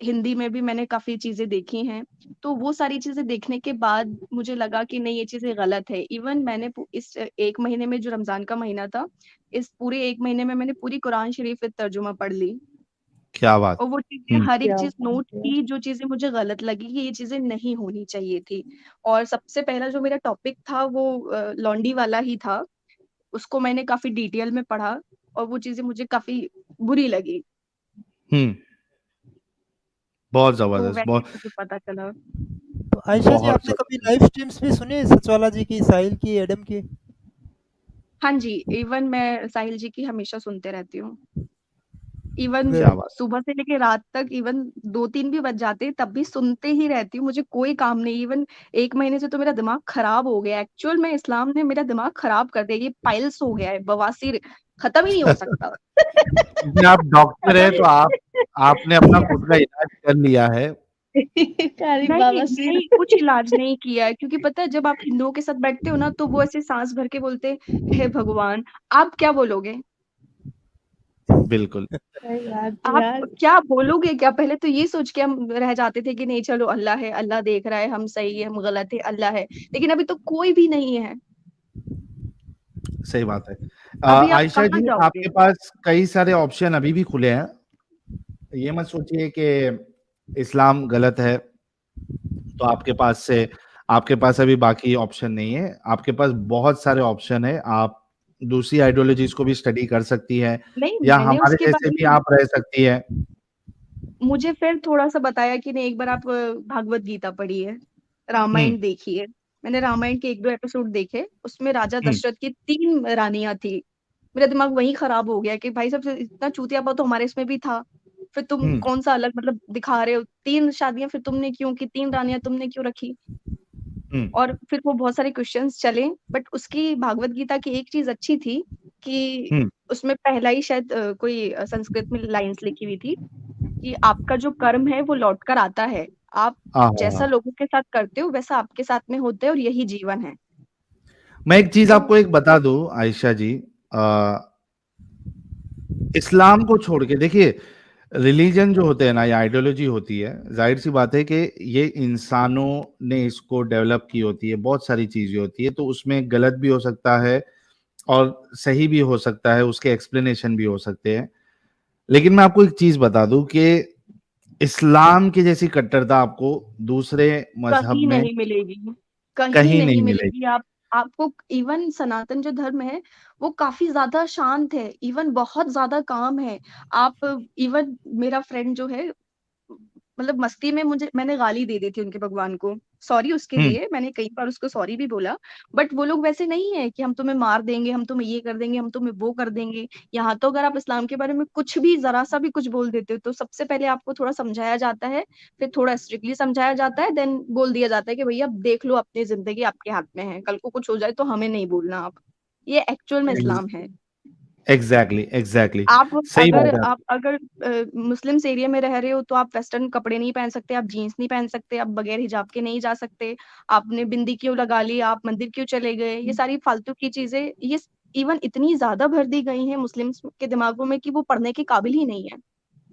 [SPEAKER 1] हिंदी में भी मैंने काफी चीजें देखी हैं। तो वो सारी चीजें देखने के बाद मुझे लगा कि नहीं ये चीजें गलत है। इवन मैंने इस 1 महीने में, जो रमजान का महीना था, इस पूरे 1 महीने में मैंने पूरी कुरान शरीफ विद तर्जुमा पढ़ ली,
[SPEAKER 2] क्या बात।
[SPEAKER 1] और वो चीजें हर एक
[SPEAKER 4] क्या
[SPEAKER 1] चीज
[SPEAKER 4] बात
[SPEAKER 1] नोट
[SPEAKER 4] है।
[SPEAKER 1] की, जो चीजें मुझे गलत लगी कि ये चीजें नहीं होनी चाहिए थी। और सबसे पहला जो मेरा टॉपिक था वो लॉन्डी वाला ही था, उसको मैंने काफी डिटेल में पढ़ा और वो चीजें मुझे काफी बुरी लगी।
[SPEAKER 2] हम्म। बहुत
[SPEAKER 1] तो
[SPEAKER 2] जबरदस्त,
[SPEAKER 1] वैसे
[SPEAKER 2] बहुत
[SPEAKER 1] मुझे पता चला।
[SPEAKER 6] तो आयशा जी,
[SPEAKER 2] बहुत
[SPEAKER 6] आपने कभी
[SPEAKER 2] जबरदस्त।
[SPEAKER 6] लाइव स्ट्रीम्स भी सुने सचवाला जी की, साहिल की, एडम की?
[SPEAKER 1] हाँ जी, इवन मैं साहिल जी की हमेशा सुनते रहती हूँ। इवन
[SPEAKER 2] क्या बात।
[SPEAKER 1] सुबह से लेके रात तक, इवन 2-3 भी बज जाते तब भी सुनते ही रहती हूँ, मुझे कोई काम नहीं। इवन 1 महीने से तो मेरा दिमाग खराब हो गया, एक्चुअल में इस्लाम ने मेरा दिमाग खराब कर दिया, ये पाइल्स हो गया है, बवासीर खत्म ही नहीं हो सकता।
[SPEAKER 2] क्योंकि आप डॉक्टर है, तो आपने अपना खुद का इलाज कर लिया है।
[SPEAKER 4] कारी
[SPEAKER 1] नहीं
[SPEAKER 4] बवासीर।
[SPEAKER 1] नहीं, कुछ इलाज नहीं किया है, क्योंकि पता है जब आप हिंदुओं के साथ बैठते हो ना, तो वो ऐसे सांस भर के बोलते हे भगवान, आप क्या बोलोगे?
[SPEAKER 2] बिल्कुल।
[SPEAKER 4] सही बात है
[SPEAKER 1] आप
[SPEAKER 4] यार।
[SPEAKER 1] क्या बोलोगे क्या? पहले तो ये सोच के हम रह जाते थे कि नहीं चलो अल्लाह है, अल्लाह देख रहा है, हम सही है हम गलत है, अल्लाह है, लेकिन अभी तो कोई भी नहीं है।
[SPEAKER 2] सही बात है।
[SPEAKER 1] अभी आप
[SPEAKER 2] आयशा
[SPEAKER 1] कहाँ
[SPEAKER 2] जी,
[SPEAKER 1] जाओगे?
[SPEAKER 2] आपके पास कई सारे ऑप्शन अभी भी खुले हैं, ये मत सोचिए कि इस्लाम गलत है तो आपके पास अभी बाकी ऑप्शन नहीं है, आपके पास बहुत सारे ऑप्शन है। आप दूसरी आइडियोलॉजीज को भी स्टडी कर सकती है,
[SPEAKER 1] नहीं
[SPEAKER 2] या
[SPEAKER 1] मैंने
[SPEAKER 2] हमारे
[SPEAKER 1] उसके
[SPEAKER 2] जैसे
[SPEAKER 1] बारे
[SPEAKER 2] भी
[SPEAKER 1] में,
[SPEAKER 2] आप रह सकती है।
[SPEAKER 1] मुझे फिर थोड़ा सा बताया कि नहीं एक बार आप भागवत गीता पढ़िए,
[SPEAKER 2] हम्म।
[SPEAKER 1] रामायण देखिए। मैंने रामायण के 1-2 एपिसोड देखे, उसमें राजा
[SPEAKER 2] हम्म।
[SPEAKER 1] दशरथ की 3 रानियां थी। मेरा दिमाग वहीं खराब हो गया कि भाई साहब इतना चूतियापा तो हमारे इसमें भी था। फिर तुम
[SPEAKER 2] हम्म
[SPEAKER 1] कौन सा अलग मतलब दिखा रहे हो? 3 शादियां फिर तुमने क्यों की? 3 रानियां तुमने क्यों रखी?
[SPEAKER 2] हम्म
[SPEAKER 1] और फिर वो बहुत सारे क्वेश्चंस चले, बट उसकी भागवत गीता की एक चीज अच्छी थी कि
[SPEAKER 2] हम्म
[SPEAKER 1] उसमें पहला ही शायद कोई संस्कृत में लाइंस लिखी हुई थी कि आपका जो कर्म है वो लौट कर आता है। आप जैसा
[SPEAKER 2] हाँ,
[SPEAKER 1] लोगों के साथ करते हो वैसा आपके साथ में होता है और यही जीवन है।
[SPEAKER 2] मैं एक चीज
[SPEAKER 1] तो
[SPEAKER 2] आपको एक बता दूं आयशा जी, इस्लाम को छोड़ के देखिए, रिलीजन जो होते हैं ना या आइडियोलॉजी होती है, जाहिर सी बात है कि ये इंसानों ने इसको डेवलप की होती है, बहुत सारी चीजें होती है, तो उसमें गलत भी हो सकता है और सही भी हो सकता है, उसके एक्सप्लेनेशन भी हो सकते हैं। लेकिन मैं आपको एक चीज बता दूं कि इस्लाम की जैसी कट्टरता आपको दूसरे मजहब
[SPEAKER 1] कहीं
[SPEAKER 2] में
[SPEAKER 1] नहीं मिलेगी, कहीं
[SPEAKER 2] कहीं नहीं
[SPEAKER 1] नहीं
[SPEAKER 2] मिलेगी।
[SPEAKER 1] मिलेगी। आपको इवन सनातन जो धर्म है वो काफी ज्यादा शांत है, इवन बहुत ज्यादा काम है। आप इवन मेरा फ्रेंड जो है मतलब मस्ती में मैंने गाली दे दी थी उनके भगवान को, सॉरी उसके
[SPEAKER 2] हम्म
[SPEAKER 1] लिए मैंने कई बार उसको सॉरी भी बोला। बट वो लोग वैसे नहीं है कि हम तुम्हें मार देंगे, हम तुम्हें ये कर देंगे, हम तुम्हें वो कर देंगे। यहाँ तो अगर आप इस्लाम के बारे में कुछ भी जरा सा भी कुछ बोल देते हो तो सबसे पहले आपको थोड़ा समझाया जाता है, फिर थोड़ा स्ट्रिक्टली समझाया जाता है, देन बोल दिया जाता है कि भैया अब देख लो, अपनी जिंदगी आपके हाथ में है, कल को कुछ हो जाए तो हमें नहीं बोलना आप। ये एक्चुअल में इस्लाम है।
[SPEAKER 2] एग्जैक्टली एग्जैक्टली,
[SPEAKER 1] आप
[SPEAKER 2] सही
[SPEAKER 1] अगर
[SPEAKER 2] बात है
[SPEAKER 1] आप अगर मुस्लिम्स एरिया में रह रहे हो तो आप वेस्टर्न कपड़े नहीं पहन सकते, आप जीन्स नहीं पहन सकते, आप बगैर हिजाब के नहीं जा सकते। आपने बिंदी क्यों लगा ली, आप मंदिर क्यों चले गए, ये सारी फालतू की चीजें ये इवन इतनी ज्यादा भर दी गई हैं मुस्लिम्स के दिमागों में कि वो पढ़ने के काबिल ही नहीं है।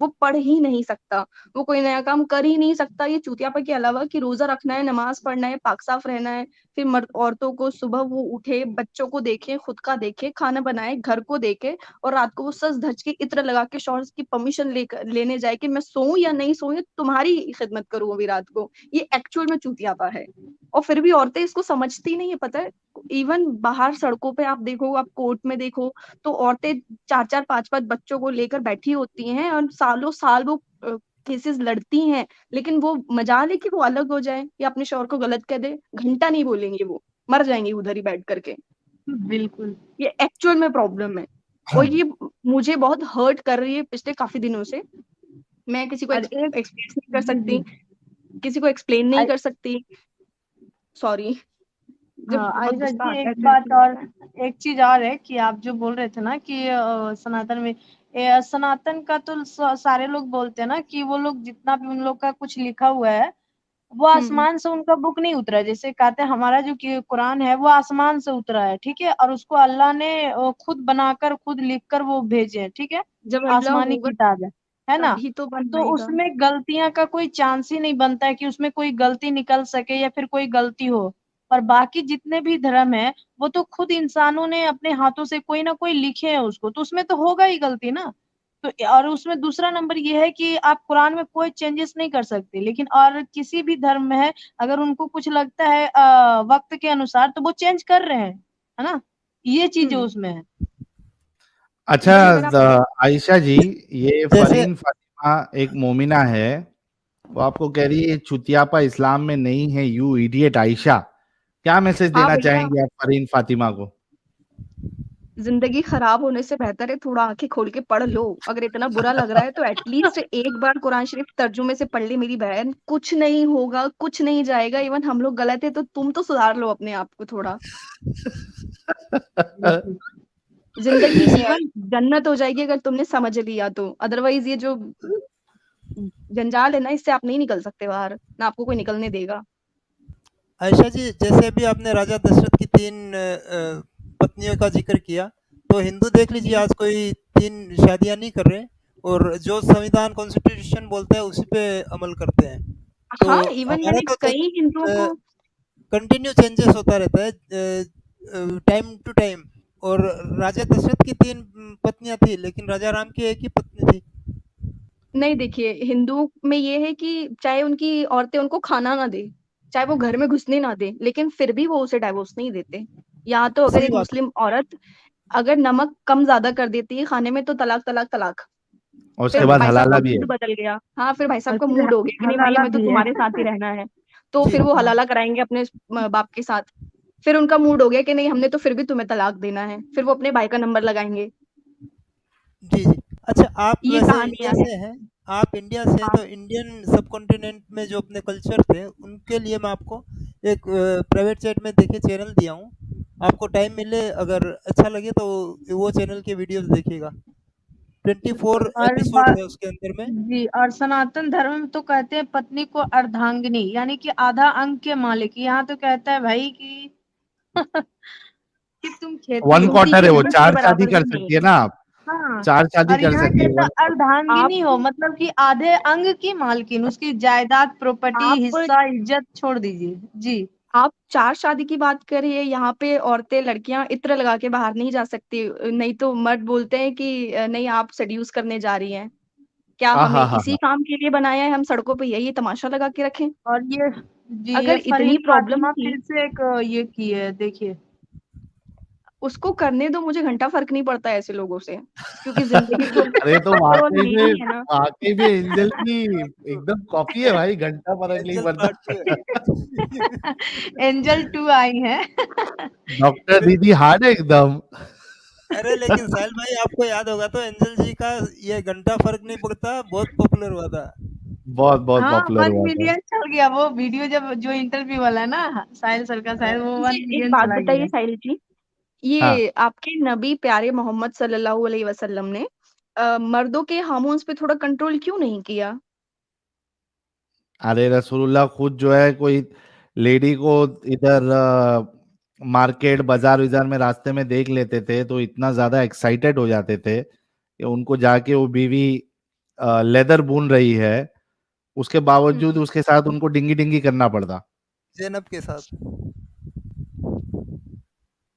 [SPEAKER 1] वो पढ़ ही नहीं सकता, वो कोई नया काम कर ही नहीं सकता। ये चूतियापा के अलावा कि रोजा रखना है, नमाज पढ़ना है, पाक साफ रहना है, फिर मर्द औरतों को सुबह वो उठे, बच्चों को देखे, खुद का देखे, खाना बनाए, घर को देखे, और रात को वो सज धज के इत्र लगा के शौहर की परमिशन लेने जाए कि मैं सोऊं या नहीं सोऊं, तुम्हारी खिदमत करूं अभी रात को। ये एक्चुअल में चूतियापा है। और फिर भी औरतें इसको समझती नहीं है, पता है। इवन बाहर सड़कों पे आप देखो, आप कोर्ट में देखो, तो औरतें 4-4 5-5 बच्चों को लेकर बैठी होती हैं और सालों साल वो केसेस लड़ती हैं। लेकिन वो मजाल है कि वो अलग हो जाए या अपने शौहर को गलत कह दे, घंटा नहीं बोलेंगे, वो मर जाएंगे उधर ही बैठ करके।
[SPEAKER 4] बिल्कुल।
[SPEAKER 1] ये एक्चुअल में प्रॉब्लम है और ये मुझे बहुत हर्ट कर रही है पिछले काफी दिनों से। मैं किसी को
[SPEAKER 4] और एक
[SPEAKER 1] एक्सप्रेस नहीं कर
[SPEAKER 4] जी,
[SPEAKER 1] सकती,
[SPEAKER 4] जी।
[SPEAKER 1] किसी को एक्सप्लेन नहीं
[SPEAKER 4] आई
[SPEAKER 1] कर सकती। सॉरी, जब
[SPEAKER 4] हाँ,
[SPEAKER 1] बहुत
[SPEAKER 4] आयशा
[SPEAKER 1] गुस्सा
[SPEAKER 4] जी,
[SPEAKER 1] आता
[SPEAKER 4] एक
[SPEAKER 1] है तो
[SPEAKER 4] बात
[SPEAKER 1] ऐसे
[SPEAKER 4] और,
[SPEAKER 1] लगता है।
[SPEAKER 4] एक चीज़ और है कि आप जो बोल रहे थे ना कि सनातन में सनातन का तो सारे लोग बोलते हैं ना कि वो लोग जितना भी उन लोग का कुछ लिखा हुआ है, वो
[SPEAKER 1] हम्म
[SPEAKER 4] आसमान से उनका बुक नहीं उतरा है। जैसे कहते हैं हमारा जो कि कुरान है वो आसमान से उतरा है, ठीक है? और उसको अल्लाह ने खुद बनाकर, खुद लिखकर वो भेजे हैं, ठीक है?
[SPEAKER 1] जब अल्लाह
[SPEAKER 4] आसमानी
[SPEAKER 1] होगा
[SPEAKER 4] किताब है ना?
[SPEAKER 1] तभी तो बन
[SPEAKER 4] तो
[SPEAKER 1] पाएगा।
[SPEAKER 4] उसमें गलतियाँ का कोई चांस ही नहीं बनता है कि उसमें कोई गलती निकल सके या फिर कोई गलती हो। और बाकी जितने भी धर्म हैं, वो तो खुद इंसानों ने अपने हाथों से कोई ना कोई लिखे हैं उसको, तो उसमें तो होगा ही गलती ना। तो और उसमें दूसरा नंबर ये है कि आप कुरान में कोई चेंजेस नहीं कर सकते, लेकिन और किसी भी धर्म में है, अगर उनको कुछ लगता है वक़्त के अनुसार तो वो चेंज कर रहे हैं, है ना? ये चीज़ें
[SPEAKER 1] हम्म
[SPEAKER 4] उसमें है।
[SPEAKER 2] अच्छा,
[SPEAKER 1] ये अगर आप
[SPEAKER 2] आयशा जी, ये
[SPEAKER 6] जैसे
[SPEAKER 2] फरीन फातिमा एक मोमिना है, वो आपको कह रही है चुतियापा इस्लाम में नहीं है, यू इडियट आयशा। क्या मैसेज
[SPEAKER 1] हाँ
[SPEAKER 2] देना
[SPEAKER 1] भैया,
[SPEAKER 2] चाहेंगे आप फरीन फातिमा को?
[SPEAKER 1] जिंदगी खराब होने से बेहतर है थोड़ा आंखें खोल के पढ़ लो। अगर इतना बुरा लग रहा है तो एटलीस्ट एक बार कुरान शरीफ तर्जुमे से पढ़ ली मेरी बहन, कुछ नहीं होगा, कुछ नहीं जाएगा। इवन हम लोग गलत है तो तुम तो सुधार लो अपने आप को थोड़ा।
[SPEAKER 4] बिल्कुल।
[SPEAKER 1] जिंदगी
[SPEAKER 4] नहीं,
[SPEAKER 1] इवन जन्नत हो जाएगी अगर तुमने समझ लिया तो। अदरवाइज ये जो जंजाल है ना, इससे आप नहीं निकल सकते बाहर, ना आपको कोई निकलने देगा।
[SPEAKER 6] आयशा जी, जैसे अभी आपने राजा दशरथ की 3 पत्नियों का ज़िक्र किया, तो हिंदू देख लीजिए
[SPEAKER 1] जी
[SPEAKER 6] आज कोई 3 शादियाँ नहीं कर रहे और जो संविधान कॉन्स्टिट्यूशन बोलते हैं उसी पे अमल करते हैं। तो
[SPEAKER 1] हाँ, इवन
[SPEAKER 6] हमारा
[SPEAKER 1] मैंने
[SPEAKER 6] तो
[SPEAKER 1] कई हिंदुओं को
[SPEAKER 6] कंटिन्यू चेंजेस होता रहता है टाइम टू टाइम। और राजा दशरथ की 3 पत्नियाँ थी, लेकिन राजा राम की 1 ही पत्नी थी।
[SPEAKER 1] नहीं, देखिए हिंदू में ये है कि चाहे उनकी औरतें उनको खाना ना दे, चाहे वो घर में घुसने ना दे, लेकिन फिर भी वो उसे डाइवोर्स नहीं देते। यहाँ तो अगर
[SPEAKER 6] सही
[SPEAKER 1] एक
[SPEAKER 6] बात है।
[SPEAKER 1] मुस्लिम औरत अगर नमक कम ज्यादा कर देती है खाने में तो तलाक तलाक तलाक।
[SPEAKER 2] और
[SPEAKER 1] फिर
[SPEAKER 2] उसके बाद
[SPEAKER 1] भाई साहब का
[SPEAKER 2] हलाला भी है।
[SPEAKER 1] मूड बदल गया, हाँ फिर भाई
[SPEAKER 4] और
[SPEAKER 1] साहब का
[SPEAKER 4] फिर
[SPEAKER 1] मूड हो गया कि नहीं भैया
[SPEAKER 4] हलाला
[SPEAKER 1] मैं तो
[SPEAKER 4] भी है।
[SPEAKER 1] तुम्हारे साथ ही रहना है, तो
[SPEAKER 6] जी,
[SPEAKER 1] फिर वो
[SPEAKER 4] हाँ।
[SPEAKER 1] हलाला कराएंगे अपने बाप के साथ। फिर उनका मूड हो गया कि नहीं हमने तो फिर भी तुम्हें तलाक देना है, फिर वो अपने भाई का नंबर लगाएंगे।
[SPEAKER 6] जी, जी। अच्छा, आप
[SPEAKER 1] ये
[SPEAKER 6] वैसे
[SPEAKER 1] कहानियां
[SPEAKER 6] इंडिया
[SPEAKER 1] हैं।
[SPEAKER 6] से हैं, आप इंडिया से हैं,
[SPEAKER 1] हाँ।
[SPEAKER 6] तो इंडियन सबकॉन्टिनेंट में जो अपने कल्चर थे, उनके लिए मैं आपको एक प्राइवेट चैट में देखिए चैनल दिया हूँ। आपको टाइम मिले, अगर अच्छा लगे तो वो चैनल के वीडियोस देखिएगा। 24
[SPEAKER 4] और
[SPEAKER 6] एपिसोड है उसके अंदर में।
[SPEAKER 4] जी, और सनातन धर्म में तो कहते हैं पत्नी को अर्धांगिनी, यानी कि आधा अंग के मालिक। यहाँ तो कहता है भाई कि कि तुम खेती
[SPEAKER 2] वन
[SPEAKER 1] गिनती
[SPEAKER 2] क्वार्टर
[SPEAKER 1] के
[SPEAKER 2] है वो,
[SPEAKER 1] अंक के
[SPEAKER 2] 4 शादी
[SPEAKER 1] बराबर
[SPEAKER 2] कर
[SPEAKER 1] भी नहीं
[SPEAKER 2] सकती है
[SPEAKER 1] है।
[SPEAKER 2] ना आप,
[SPEAKER 4] हाँ,
[SPEAKER 2] 4 शादी
[SPEAKER 4] और
[SPEAKER 2] कर
[SPEAKER 4] यहाँ
[SPEAKER 2] सकती है
[SPEAKER 4] कहता
[SPEAKER 2] वन क्वार्टर।
[SPEAKER 4] अर्धांगिनी हो,
[SPEAKER 1] आप
[SPEAKER 4] मतलब कि आधे अंग की मालकिन, उसकी जायदाद, प्रॉपर्टी,
[SPEAKER 1] आप
[SPEAKER 4] हिस्सा, इज्जत छोड़ दीजिए। जी,
[SPEAKER 1] आप 4 शादी की बात करिए, यहाँ पे औरतें लड़कियां इत्र लगा के बाहर नहीं जा सकती, नहीं तो मर्द बोलते हैं कि नहीं आप सेड्यूस करने जा रही हैं। क्या हमें इसी
[SPEAKER 2] आहाहा!
[SPEAKER 1] काम के लिए बनाया है, हम सड़कों पे यही तमाशा लगा के रखें?
[SPEAKER 4] और जी, ये
[SPEAKER 1] अगर इतनी
[SPEAKER 4] फरहीन
[SPEAKER 1] प्रॉब्लम
[SPEAKER 4] फातिमा
[SPEAKER 1] थी,
[SPEAKER 4] फिर से एक ये की है, देखिए।
[SPEAKER 1] उसको करने दो, मुझे घंटा फर्क नहीं पड़ता ऐसे लोगों से, क्योंकि जिंदगी तो
[SPEAKER 2] अरे तो
[SPEAKER 1] केवल मेरी है ना।
[SPEAKER 2] वाक़ई में एंजल की एकदम कॉपी है भाई, घंटा फ़र्क नहीं
[SPEAKER 6] एंजल
[SPEAKER 2] पड़ता।
[SPEAKER 6] पार्ट 2 है।
[SPEAKER 4] एंजल 2 आई है।
[SPEAKER 2] डॉक्टर
[SPEAKER 6] अरे
[SPEAKER 2] दीदी हार्ड है एकदम।
[SPEAKER 6] अरे लेकिन साहिल भाई, आपको याद होगा तो एंजल जी का ये घंटा फर्क नहीं पड़ता बहुत पॉपुलर हुआ था।
[SPEAKER 2] बहुत बहुत
[SPEAKER 4] हाँ,
[SPEAKER 2] पॉपुलर
[SPEAKER 4] 1
[SPEAKER 2] हुआ था।
[SPEAKER 4] मिलियन चल गया वो वीडियो, जब जो इंटरव्यू वाला है ना साहिल सर का, शायद वो
[SPEAKER 1] मुझे
[SPEAKER 4] 1
[SPEAKER 1] एक
[SPEAKER 4] मिलियन
[SPEAKER 1] बात
[SPEAKER 4] चला
[SPEAKER 1] बताइए
[SPEAKER 4] गया।
[SPEAKER 1] साहिल जी,
[SPEAKER 2] हाँ,
[SPEAKER 1] ये आपके नबी प्यारे मोहम्मद सल्लल्लाहु अलैहि वसल्लम ने मर्दों के हार्मोन्स पे थोड़ा कंट्रोल क्यों नहीं किया?
[SPEAKER 2] अरे रसूलुल्लाह खुद जो है कोई लेडी को इधर मार्केट बाजार-विजार में रास्ते में देख लेते थे तो इतना ज़्यादा एक्साइटेड हो जाते थे कि उनको जाके वो बीवी लेदर बुन रही है, उसके बावजूद
[SPEAKER 1] हम्म।
[SPEAKER 2] उसके साथ उनको डिंगी-डिंगी करना पड़ता।
[SPEAKER 6] ज़ैनब के साथ।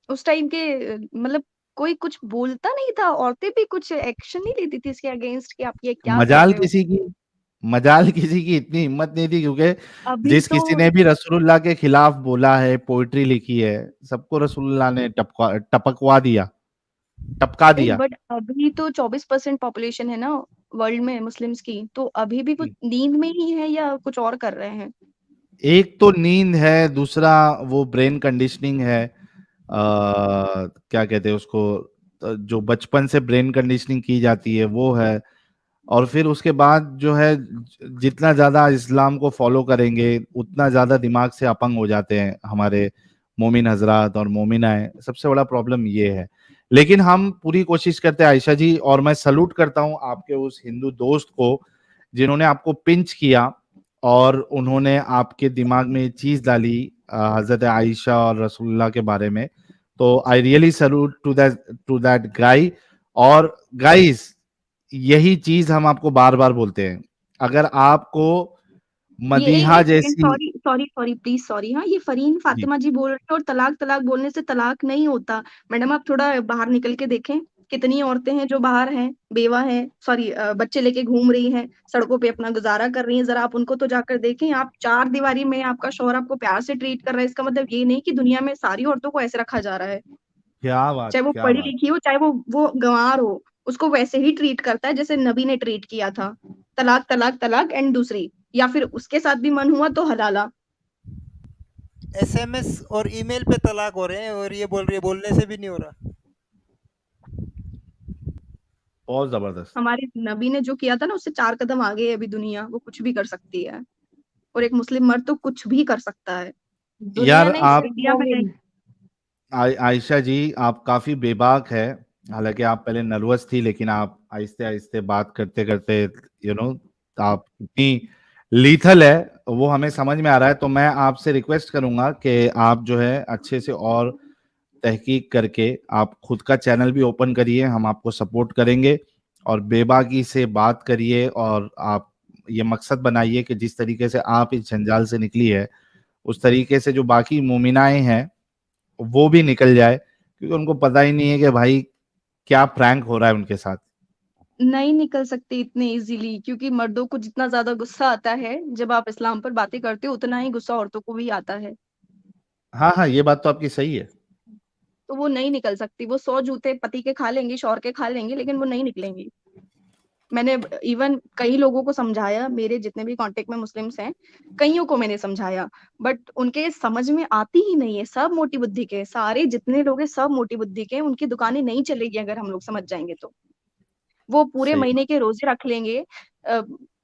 [SPEAKER 1] उस टाइम के मतलब कोई कुछ बोलता नहीं था, औरतें भी कुछ एक्शन नहीं लेती थी इसके अगेंस्ट कि आप ये क्या कर
[SPEAKER 2] मजाल
[SPEAKER 1] रहे हो।
[SPEAKER 2] किसी की मजाल किसी की इतनी हिम्मत नहीं थी, क्योंकि
[SPEAKER 1] अभी
[SPEAKER 2] जिस
[SPEAKER 1] तो
[SPEAKER 2] किसी ने भी रसूलुल्लाह के खिलाफ बोला है, पोएट्री लिखी है, सबको रसूलुल्लाह ने टपकवा दिया, टपका
[SPEAKER 1] नहीं,
[SPEAKER 2] दिया।
[SPEAKER 1] बट अभी तो 24% पॉपुलेशन है ना वर्ल्ड में मुस्लिम्स की, तो अभी भी वो नींद में ही है या कुछ और कर रहे हैं?
[SPEAKER 2] एक तो नींद है, दूसरा वो ब्रेन कंडीशनिंग है, क्या कहते हैं उसको, जो बचपन से ब्रेन कंडीशनिंग की जाती है वो है। और फिर उसके बाद जो है जितना ज्यादा इस्लाम को फॉलो करेंगे उतना ज्यादा दिमाग से अपंग हो जाते हैं हमारे मोमिन हजरात और मोमिनाएं, सबसे बड़ा प्रॉब्लम ये है। लेकिन हम पूरी कोशिश करते हैं आयशा जी, और मैं सलूट करता हूं आपके उस हिंदू दोस्त को जिन्होंने आपको पिंच किया और उन्होंने आपके दिमाग में ये चीज डाली हजरत आयशा और रसूलुल्लाह के बारे में। तो I really salute to that guy. और गाइस, यही चीज हम आपको बार बार बोलते हैं, अगर आपको
[SPEAKER 1] ये
[SPEAKER 2] मदीहा
[SPEAKER 1] एक सेकंड,
[SPEAKER 2] जैसी।
[SPEAKER 1] Sorry sorry sorry please sorry, हाँ ये फरीन
[SPEAKER 2] जी,
[SPEAKER 1] फातिमा जी बोल रहे हैं और तलाक तलाक बोलने से तलाक नहीं होता। मैडम आप थोड़ा बाहर निकल के देखें, कितनी औरतें हैं जो बाहर हैं, बेवा हैं, सॉरी बच्चे लेके घूम रही हैं, सड़कों पे अपना गुजारा कर रही हैं, जरा आप उनको तो जाकर देखें। आप 4 दीवारी में आपका शौहर आपको प्यार से ट्रीट कर रहा है, इसका मतलब ये नहीं कि दुनिया में सारी औरतों को ऐसे रखा जा रहा है।
[SPEAKER 2] क्या बात,
[SPEAKER 1] चाहे वो
[SPEAKER 2] क्या
[SPEAKER 1] पढ़ी
[SPEAKER 2] बात।
[SPEAKER 1] लिखी हो, चाहे वो गंवार हो, उसको वैसे ही ट्रीट करता है जैसे नबी ने ट्रीट किया था। तलाक तलाक तलाक एंड दूसरी, या फिर उसके साथ भी मन हुआ तो हलाला।
[SPEAKER 6] एसएमएस और ईमेल पे तलाक हो रहे हैं, और ये बोल रही है बोलने से भी नहीं हो रहा।
[SPEAKER 2] बहुत जबरदस्त।
[SPEAKER 1] हमारे नबी ने जो किया था ना, उससे 4 कदम आगे है अभी दुनिया, वो कुछ भी कर सकती है। और एक मुस्लिम मर्द तो कुछ भी कर सकता है।
[SPEAKER 4] दुनिया
[SPEAKER 2] यार
[SPEAKER 4] नहीं,
[SPEAKER 2] आप
[SPEAKER 4] सिर्फ
[SPEAKER 1] इंडिया में नहीं।
[SPEAKER 4] मोमिन।
[SPEAKER 2] आयशा जी, आप काफी बेबाक है। हालांकि आप पहले नर्वस थी, लेकिन आप आहिस्ते आहिस्ते बात करते करते आप इतनी लीथल है, वो हमें समझ में आ रहा है। तो मैं आपसे रिक्वेस्ट करूंगा कि आप जो है अच्छे से और तहकीक करके आप खुद का चैनल भी ओपन करिए, हम आपको सपोर्ट करेंगे। और बेबाकी से बात करिए, और आप ये मकसद बनाइए कि जिस तरीके से आप इस जंजाल से निकली है, उस तरीके से जो बाकी मोमिनाएं हैं वो भी निकल जाए, क्योंकि उनको पता ही नहीं है कि भाई क्या प्रैंक हो रहा है उनके साथ।
[SPEAKER 1] नहीं निकल सकती इतने इजीली, क्योंकि मर्दों को जितना ज्यादा गुस्सा आता है जब आप इस्लाम पर बातें करते हो, उतना ही गुस्सा औरतों को भी आता है।
[SPEAKER 2] हाँ हाँ, ये बात तो आपकी सही है।
[SPEAKER 1] तो वो नहीं निकल सकती, वो 100 जूते पति के खा लेंगी, शौहर के खा लेंगी, लेकिन वो नहीं निकलेंगी। मैंने इवन कई लोगों को समझाया, मेरे जितने भी कांटेक्ट में मुस्लिम्स हैं, कईयों को मैंने समझाया, बट उनके समझ में आती ही नहीं है। सब मोटी बुद्धि के, सारे जितने लोग हैं सब मोटी बुद्धि के, उनकी दुकानें नहीं चलेगी अगर हम लोग समझ जाएंगे तो। वो पूरे
[SPEAKER 2] सही
[SPEAKER 1] महीने के रोजे रख लेंगे।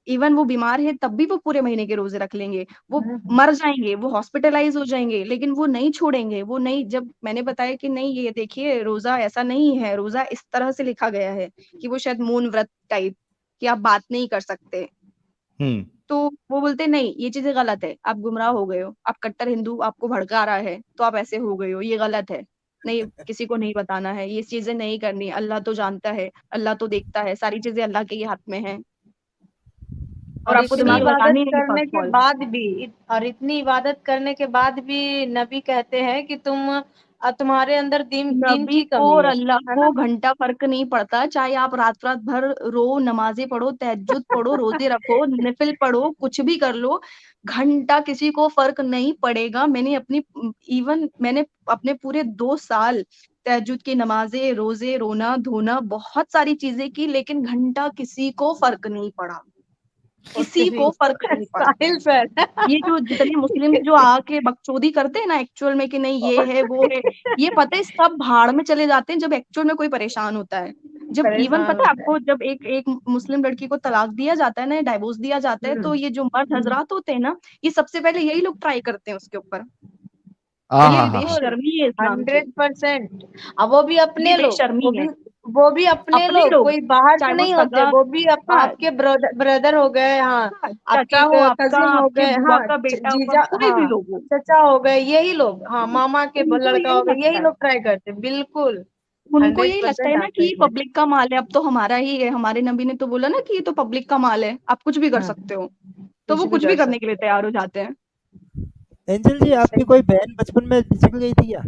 [SPEAKER 1] इवन वो बीमार है तब भी वो पूरे महीने के रोजे रख लेंगे। वो मर जाएंगे, वो हॉस्पिटलाइज हो जाएंगे, लेकिन वो नहीं छोड़ेंगे। वो नहीं, जब मैंने बताया कि नहीं ये देखिए रोजा ऐसा नहीं है, रोजा इस तरह से लिखा गया है कि वो शायद मौन व्रत टाइप, कि आप बात नहीं कर सकते।
[SPEAKER 2] हम्म
[SPEAKER 1] तो वो बोलते नहीं ये चीजें गलत है, आप गुमराह हो गए हो, आप कट्टर हिंदू, आपको भड़का रहा है तो आप ऐसे हो गए हो, ये गलत है। नहीं, किसी को नहीं बताना है, ये चीजें नहीं करनी, अल्लाह तो जानता है, अल्लाह तो देखता है, सारी चीजें अल्लाह के ही हाथ में है। और
[SPEAKER 4] और
[SPEAKER 1] आपको
[SPEAKER 4] इतनी
[SPEAKER 1] दिमाग
[SPEAKER 4] इबादत
[SPEAKER 1] लगानी नहीं
[SPEAKER 4] करने
[SPEAKER 1] फर्स्ट
[SPEAKER 4] के
[SPEAKER 1] ऑल।
[SPEAKER 4] बाद भी और इतनी इबादत करने के बाद भी नबी कहते हैं कि तुम्हारे अंदर दीन
[SPEAKER 1] नबी
[SPEAKER 4] की
[SPEAKER 1] को
[SPEAKER 4] कमी
[SPEAKER 1] और
[SPEAKER 4] है
[SPEAKER 1] अल्लाह
[SPEAKER 4] है
[SPEAKER 1] को
[SPEAKER 4] ना?
[SPEAKER 1] घंटा फर्क नहीं पड़ता, चाहे आप रात रात भर रो, नमाजें पढ़ो, तहज्जुद पढ़ो, रोजे रखो, नफिल पढ़ो, कुछ भी कर लो, घंटा किसी को फर्क नहीं पड़ेगा। मैंने अपने पूरे 2 साल तहज्जुद की नमाजें, रोजे, रोना धोना, बहुत सारी चीजें की, लेकिन घंटा किसी को फर्क नहीं पड़ा,
[SPEAKER 4] उससे
[SPEAKER 1] किसी
[SPEAKER 4] भी
[SPEAKER 1] को फर्क नहीं पड़ा।
[SPEAKER 4] साहिल सर
[SPEAKER 1] ये जो जितने मुस्लिम जो आके बकचोदी करते हैं ना एक्चुअल में कि नहीं ये है वो है, ये पता है सब भाड़ में चले जाते हैं जब एक्चुअल में कोई परेशान होता है। जब इवन
[SPEAKER 4] परेशान
[SPEAKER 1] पता है
[SPEAKER 4] होता है।
[SPEAKER 1] आपको, जब एक एक मुस्लिम लड़की को तलाक दिया जाता है ना, डाइवोर्स दिया जाता है, तो ये जो मर्द हजरात होते हैं ना, ये सबसे पहले यही लोग ट्राई करते हैं उसके ऊपर।
[SPEAKER 2] हाँ
[SPEAKER 1] ये
[SPEAKER 2] हाँ हाँ हाँ
[SPEAKER 4] बिल्कुल
[SPEAKER 1] बेशर्मी है इस्लाम की,
[SPEAKER 4] 100%। अब वो भी
[SPEAKER 1] ये
[SPEAKER 4] अपने लोग,
[SPEAKER 1] बेशर्मी है।
[SPEAKER 4] वो भी अपने
[SPEAKER 1] अपने
[SPEAKER 4] लोग,
[SPEAKER 1] लोग,
[SPEAKER 4] कोई बाहर
[SPEAKER 1] चाहे
[SPEAKER 4] से
[SPEAKER 1] वो
[SPEAKER 4] नहीं होते,
[SPEAKER 1] सगा,
[SPEAKER 4] वो भी
[SPEAKER 1] हाँ,
[SPEAKER 4] आपके ब्रदर हो गए, हाँ,
[SPEAKER 1] हाँ,
[SPEAKER 4] आपके
[SPEAKER 1] चाचा हो आपका,
[SPEAKER 4] कजिन हो
[SPEAKER 1] आपके
[SPEAKER 4] गए,
[SPEAKER 1] बुआ
[SPEAKER 4] हाँ,
[SPEAKER 1] का बेटा हुआ,
[SPEAKER 4] जीजा,
[SPEAKER 1] कोई भी
[SPEAKER 4] हाँ,
[SPEAKER 1] लोग हो,
[SPEAKER 4] चचा हो गए, यही लोग, हाँ, मामा के
[SPEAKER 1] उनको
[SPEAKER 4] लड़का
[SPEAKER 1] यही
[SPEAKER 4] हो गए,
[SPEAKER 1] लगता
[SPEAKER 4] यही
[SPEAKER 1] है,
[SPEAKER 4] लोग ट्राई करते हैं। बिल्कुल
[SPEAKER 1] उनको
[SPEAKER 4] हंड्रेड
[SPEAKER 1] यही लगता है
[SPEAKER 4] परसेंट
[SPEAKER 1] ना
[SPEAKER 4] आप
[SPEAKER 1] कि
[SPEAKER 4] सही
[SPEAKER 1] ये
[SPEAKER 4] कह
[SPEAKER 1] पब्लिक का माल है, अब तो हमारा ही है। हमारे नबी ने तो बोला ना कि ये तो पब्लिक का माल है, आप कुछ भी कर
[SPEAKER 4] रहे हैं।
[SPEAKER 1] सकते हो। तो
[SPEAKER 4] कुछ
[SPEAKER 1] वो
[SPEAKER 4] भी
[SPEAKER 1] कुछ भी
[SPEAKER 4] कर
[SPEAKER 1] करने के लिए
[SPEAKER 4] सकते
[SPEAKER 1] तैयार हो जाते हैं।
[SPEAKER 6] एंजल जी, आपकी
[SPEAKER 4] सही।
[SPEAKER 6] कोई बहन बचपन में बिछड़ गई थी क्या?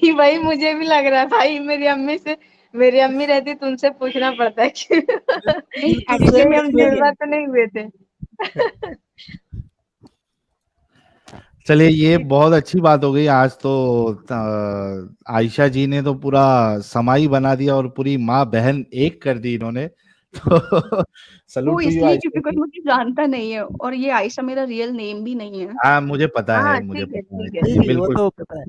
[SPEAKER 4] ये वही मुझे भी लग रहा है भाई, मेरी अम्मी रहती तो उनसे पूछना पड़ता है कि
[SPEAKER 1] नहीं,
[SPEAKER 6] बिल्कुल
[SPEAKER 4] क्योंकि
[SPEAKER 6] सेम
[SPEAKER 1] एक्चुअली
[SPEAKER 4] हम
[SPEAKER 1] में
[SPEAKER 4] जुड़वा
[SPEAKER 6] एक्सपीरियंस।
[SPEAKER 4] तो नहीं हुए थे।
[SPEAKER 2] चलिए ये बहुत अच्छी बात हो गई आज तो। आयशा जी ने तो पूरा समाई बना दिया और पूरी माँ बहन एक कर दी इन्होंने। तो
[SPEAKER 1] वो
[SPEAKER 2] सलूट टू यू
[SPEAKER 1] इसलिए
[SPEAKER 2] आयशा
[SPEAKER 1] क्योंकि कोई
[SPEAKER 2] जी।
[SPEAKER 1] मुझे जानता नहीं है, और ये आयशा मेरा रियल नेम भी नहीं है,
[SPEAKER 2] हाँ मुझे पता है,
[SPEAKER 4] हाँ
[SPEAKER 2] मुझे
[SPEAKER 4] ठीक है,
[SPEAKER 2] पता है
[SPEAKER 4] ठीक है,
[SPEAKER 6] जी
[SPEAKER 2] जी,
[SPEAKER 6] जी,
[SPEAKER 4] ठीक
[SPEAKER 6] वो
[SPEAKER 2] बिल्कुल
[SPEAKER 6] तो
[SPEAKER 2] पता
[SPEAKER 6] पता है।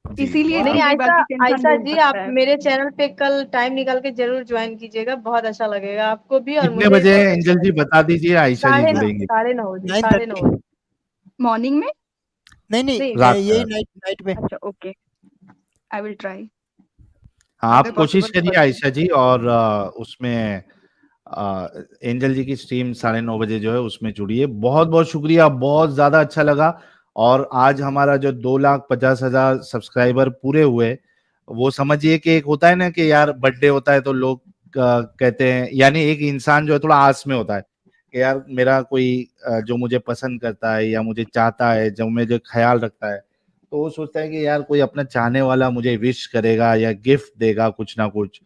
[SPEAKER 2] है जी।
[SPEAKER 1] इसीलिए
[SPEAKER 4] नहीं
[SPEAKER 1] चलिए
[SPEAKER 4] आयशा,
[SPEAKER 1] बाकी टेंशन
[SPEAKER 4] आयशा
[SPEAKER 1] लोग
[SPEAKER 4] जी
[SPEAKER 1] करता
[SPEAKER 4] आप
[SPEAKER 1] है।
[SPEAKER 4] मेरे चैनल पे कल टाइम निकाल के जरूर ज्वाइन कीजिएगा, बहुत अच्छा लगेगा आपको भी और
[SPEAKER 2] कितने
[SPEAKER 4] मुझे भी
[SPEAKER 2] बजे
[SPEAKER 4] बहुत अच्छा
[SPEAKER 2] एंजल जी
[SPEAKER 4] लगेगा।
[SPEAKER 2] बता दीजिए, आयशा जी
[SPEAKER 4] साढ़े नौ
[SPEAKER 2] जुड़ेंगे?
[SPEAKER 4] साढ़े नौ बजे,
[SPEAKER 6] नाइन
[SPEAKER 4] साढ़े नौ
[SPEAKER 6] थर्टी।
[SPEAKER 4] बजे।
[SPEAKER 1] मॉर्निंग में?
[SPEAKER 6] नहीं नहीं,
[SPEAKER 4] नहीं
[SPEAKER 2] रात
[SPEAKER 6] यही
[SPEAKER 2] का।
[SPEAKER 6] नाइट नाइट में।
[SPEAKER 1] अच्छा, ओके, आई विल ट्राई,
[SPEAKER 2] हाँ
[SPEAKER 1] अगर
[SPEAKER 2] आप कोशिश
[SPEAKER 1] पॉसिबल तो
[SPEAKER 2] करिए
[SPEAKER 1] कर।
[SPEAKER 2] आयशा जी, और उसमें एंजल जी की स्ट्रीम 9:30 बजे जो है उसमें जुड़िए। बहुत बहुत शुक्रिया, बहुत ज्यादा अच्छा लगा। और आज हमारा जो 2,50,000 सब्सक्राइबर पूरे हुए, वो समझिए कि एक होता है ना कि यार बर्थडे होता है तो लोग कहते हैं, यानी एक इंसान जो है थोड़ा आस में होता है कि यार मेरा कोई जो मुझे पसंद करता है या मुझे चाहता है, जो मुझे ख्याल रखता है, तो वो सोचता है कि यार कोई अपना चाहने वाला मुझे विश करेगा या गिफ्ट देगा कुछ ना कुछ।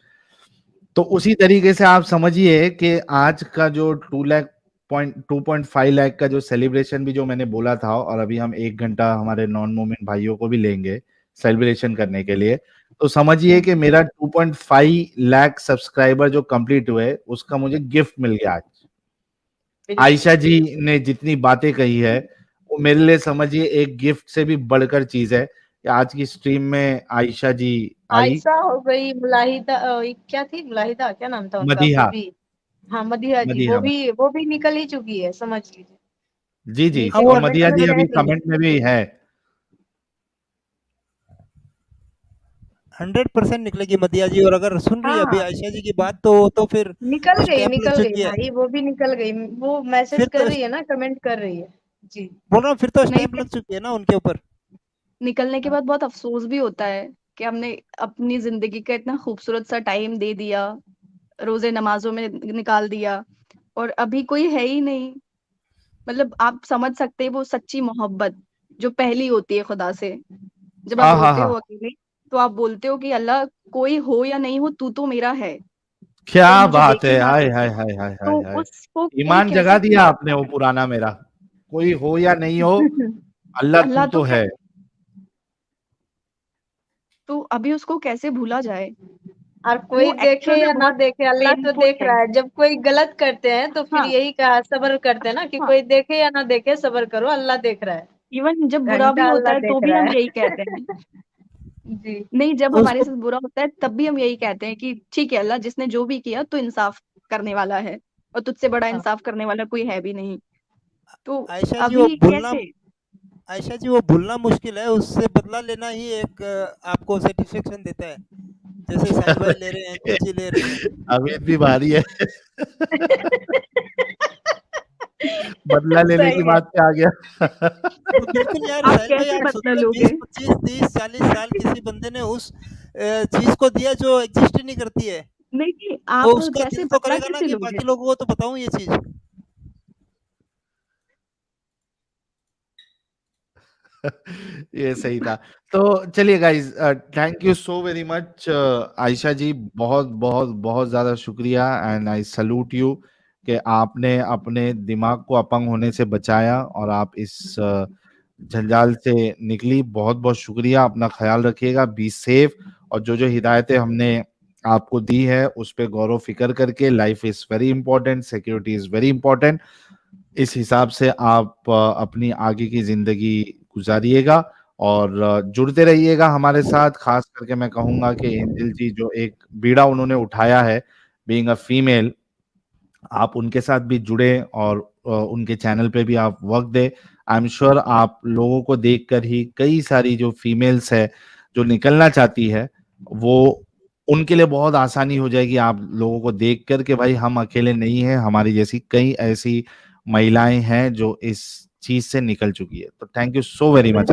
[SPEAKER 2] तो उसी तरीके से आप समझिए कि आज का जो 2.5 लाख का जो सेलिब्रेशन भी जो मैंने बोला था, और अभी हम 1 घंटा हमारे नॉन मोमेंट भाइयों को भी लेंगे सेलिब्रेशन करने के लिए, तो समझिए कि मेरा 2.5 लाख सब्सक्राइबर जो कंप्लीट हुए उसका मुझे गिफ्ट मिल गया आज। आयशा जी ने जितनी बातें कही है वो मेरे लिए समझिए एक गिफ्ट से भी बढ़कर चीज है कि आज की स्ट्रीम में आयशा जी आई।
[SPEAKER 4] आयशा हो गई, मुलाहिदा, क्या थी, मुलाहिदा क्या नाम था उनका, वो
[SPEAKER 2] मदीहा।
[SPEAKER 4] भी, हाँ, मदिहा जी,
[SPEAKER 2] मदीहा।
[SPEAKER 4] वो भी निकल ही चुकी है, समझ लीजिए।
[SPEAKER 2] जी जी,
[SPEAKER 6] हाँ
[SPEAKER 4] नीचे
[SPEAKER 6] वो
[SPEAKER 2] और
[SPEAKER 4] कमेंट
[SPEAKER 2] मदिया
[SPEAKER 4] में
[SPEAKER 2] जी
[SPEAKER 4] रह
[SPEAKER 2] अभी
[SPEAKER 4] गई है।
[SPEAKER 2] कमेंट में भी है।
[SPEAKER 6] 100% निकलेगी मदिया जी, और अगर सुन रही है अभी
[SPEAKER 4] हाँ
[SPEAKER 6] आयशा जी की बात तो फिर स्टैंप लग
[SPEAKER 4] निकल गई
[SPEAKER 6] चुकी है।
[SPEAKER 4] भाई, वो भी निकल गई, वो मैसेज
[SPEAKER 6] फिर
[SPEAKER 4] कर
[SPEAKER 6] तो
[SPEAKER 4] रही है ना, कमेंट कर रही है जी।
[SPEAKER 6] बोल रहा हूँ, फिर तो
[SPEAKER 1] नहीं,
[SPEAKER 6] स्टैंप लग चुकी है ना उनके ऊपर।
[SPEAKER 1] निकलने के
[SPEAKER 4] हाँ।
[SPEAKER 1] बाद बहुत अफसोस भी होता है कि हमने अपनी जिंदगी का इतना खूबसूरत सा टाइम दे दिया, रोजे नमाजों में निकाल दिया, और अभी कोई है ही नहीं। मतलब आप समझ सकते हैं वो सच्ची मोहब्बत जो पहली होती है खुदा से। जब आप
[SPEAKER 2] हाँ हाँ
[SPEAKER 1] रोते
[SPEAKER 2] हाँ,
[SPEAKER 1] हो अकेले, तो आप बोलते हो कि अल्लाह कोई हो या नहीं हो, तू तो मेरा है, कोई
[SPEAKER 2] क्या
[SPEAKER 1] मुझे
[SPEAKER 2] बात है,
[SPEAKER 1] देखेगा
[SPEAKER 2] हाय
[SPEAKER 1] तो।
[SPEAKER 2] हाय हाय हाय हाय
[SPEAKER 1] तो
[SPEAKER 2] हाय।
[SPEAKER 1] उसको कोई
[SPEAKER 2] ईमान जगा
[SPEAKER 1] कैसे
[SPEAKER 2] दिया
[SPEAKER 1] भुला
[SPEAKER 2] आपने वो
[SPEAKER 1] पाए?
[SPEAKER 2] पुराना मेरा, कोई हो या नहीं हो, अल्लाह तू
[SPEAKER 1] अल्लाह तो
[SPEAKER 2] तो
[SPEAKER 1] है,
[SPEAKER 2] है।
[SPEAKER 1] तो अभी उसको कैसे भूला जाए?
[SPEAKER 4] और
[SPEAKER 1] वो
[SPEAKER 4] कोई देखे
[SPEAKER 1] एक्चुअल में
[SPEAKER 4] या ना
[SPEAKER 1] बहुत
[SPEAKER 4] देखे, अल्लाह तो
[SPEAKER 1] पेनफुल
[SPEAKER 4] देख
[SPEAKER 1] है।
[SPEAKER 4] रहा है। जब कोई गलत करते हैं तो फिर
[SPEAKER 1] हाँ,
[SPEAKER 4] यही कहा, सब्र करते हैं ना, कि
[SPEAKER 1] हाँ,
[SPEAKER 4] कोई देखे या ना देखे, सब्र करो, अल्लाह देख रहा है।
[SPEAKER 1] इवन जब बुरा भी
[SPEAKER 4] घंटा
[SPEAKER 1] होता
[SPEAKER 4] अल्लाह
[SPEAKER 1] है तो
[SPEAKER 4] देख
[SPEAKER 1] भी
[SPEAKER 4] रहा
[SPEAKER 1] हम
[SPEAKER 4] है।
[SPEAKER 1] यही कहते हैं,
[SPEAKER 4] जी।
[SPEAKER 1] नहीं, जब
[SPEAKER 6] तो
[SPEAKER 1] हमारे
[SPEAKER 6] उसको
[SPEAKER 1] साथ बुरा होता है तब भी हम यही कहते हैं कि ठीक है अल्लाह, जिसने जो भी किया तो इंसाफ करने वाला है, और तुझसे बड़ा
[SPEAKER 4] हाँ।
[SPEAKER 1] इंसाफ करने वाला कोई है भी नहीं। तो
[SPEAKER 6] आयशा जी वो
[SPEAKER 1] अभी
[SPEAKER 6] भूलना
[SPEAKER 1] कैसे?
[SPEAKER 6] आयशा जी वो भूलना मुश्किल है, उससे बदला लेना ही एक आपको सेटिस्फेक्शन देता है। जैसे साहिल भाई ले रहे हैं, तुलसी ले रही हैं।
[SPEAKER 2] अमित भी भारी है। बदला लेने की
[SPEAKER 1] सही है।
[SPEAKER 2] बात पे आ गया।
[SPEAKER 6] तो बिल्कुल यार
[SPEAKER 1] आप
[SPEAKER 6] साहिल भाई,
[SPEAKER 1] कैसे
[SPEAKER 6] आप
[SPEAKER 1] बदला
[SPEAKER 6] सोचिए 20,
[SPEAKER 1] लोगे?
[SPEAKER 6] 25, 30, 40 साल किसी बंदे ने उस चीज़ को दिया जो एग्ज़िस्ट ही नहीं करती है।
[SPEAKER 1] नहीं,
[SPEAKER 6] तो
[SPEAKER 1] आप
[SPEAKER 6] उसका
[SPEAKER 1] कैसे
[SPEAKER 6] दिल तो
[SPEAKER 1] बदला
[SPEAKER 6] करेगा ना
[SPEAKER 1] कैसे
[SPEAKER 6] कि
[SPEAKER 1] लोगे?
[SPEAKER 6] बाकी लोगों को तो बताऊँ ये चीज़।
[SPEAKER 2] ये सही था। तो चलिए guys, thank you so very much Ayesha ji, बहुत बहुत बहुत ज्यादा शुक्रिया, एंड आई सल्यूट यू कि आपने अपने दिमाग को अपंग होने से बचाया और आप इस जंजाल से निकली। बहुत बहुत शुक्रिया। अपना ख्याल रखिएगा, बी सेफ, और जो जो हिदायतें हमने आपको दी है उस पर गौर फिक्र करके, life is very important, security is very important, इस हिसाब से आप अपनी आगे की जिंदगी गुजारिएगा, और जुड़ते रहिएगा हमारे साथ। खास करके मैं कहूंगा कि एंजल जी जो एक बीड़ा उन्होंने उठाया है, बीइंग अ फीमेल, आप उनके साथ भी जुड़े और उनके चैनल पे भी आप वक्त दें। आई एम श्योर आप लोगों को देखकर ही कई सारी जो फीमेल्स है जो निकलना चाहती है, वो उनके लिए बहुत आसानी हो जाएगी आप लोगों को देख कर के भाई हम अकेले नहीं हैं, हमारी जैसी कई ऐसी महिलाएं हैं जो इस चीज से निकल चुकी है। तो thank you so very much.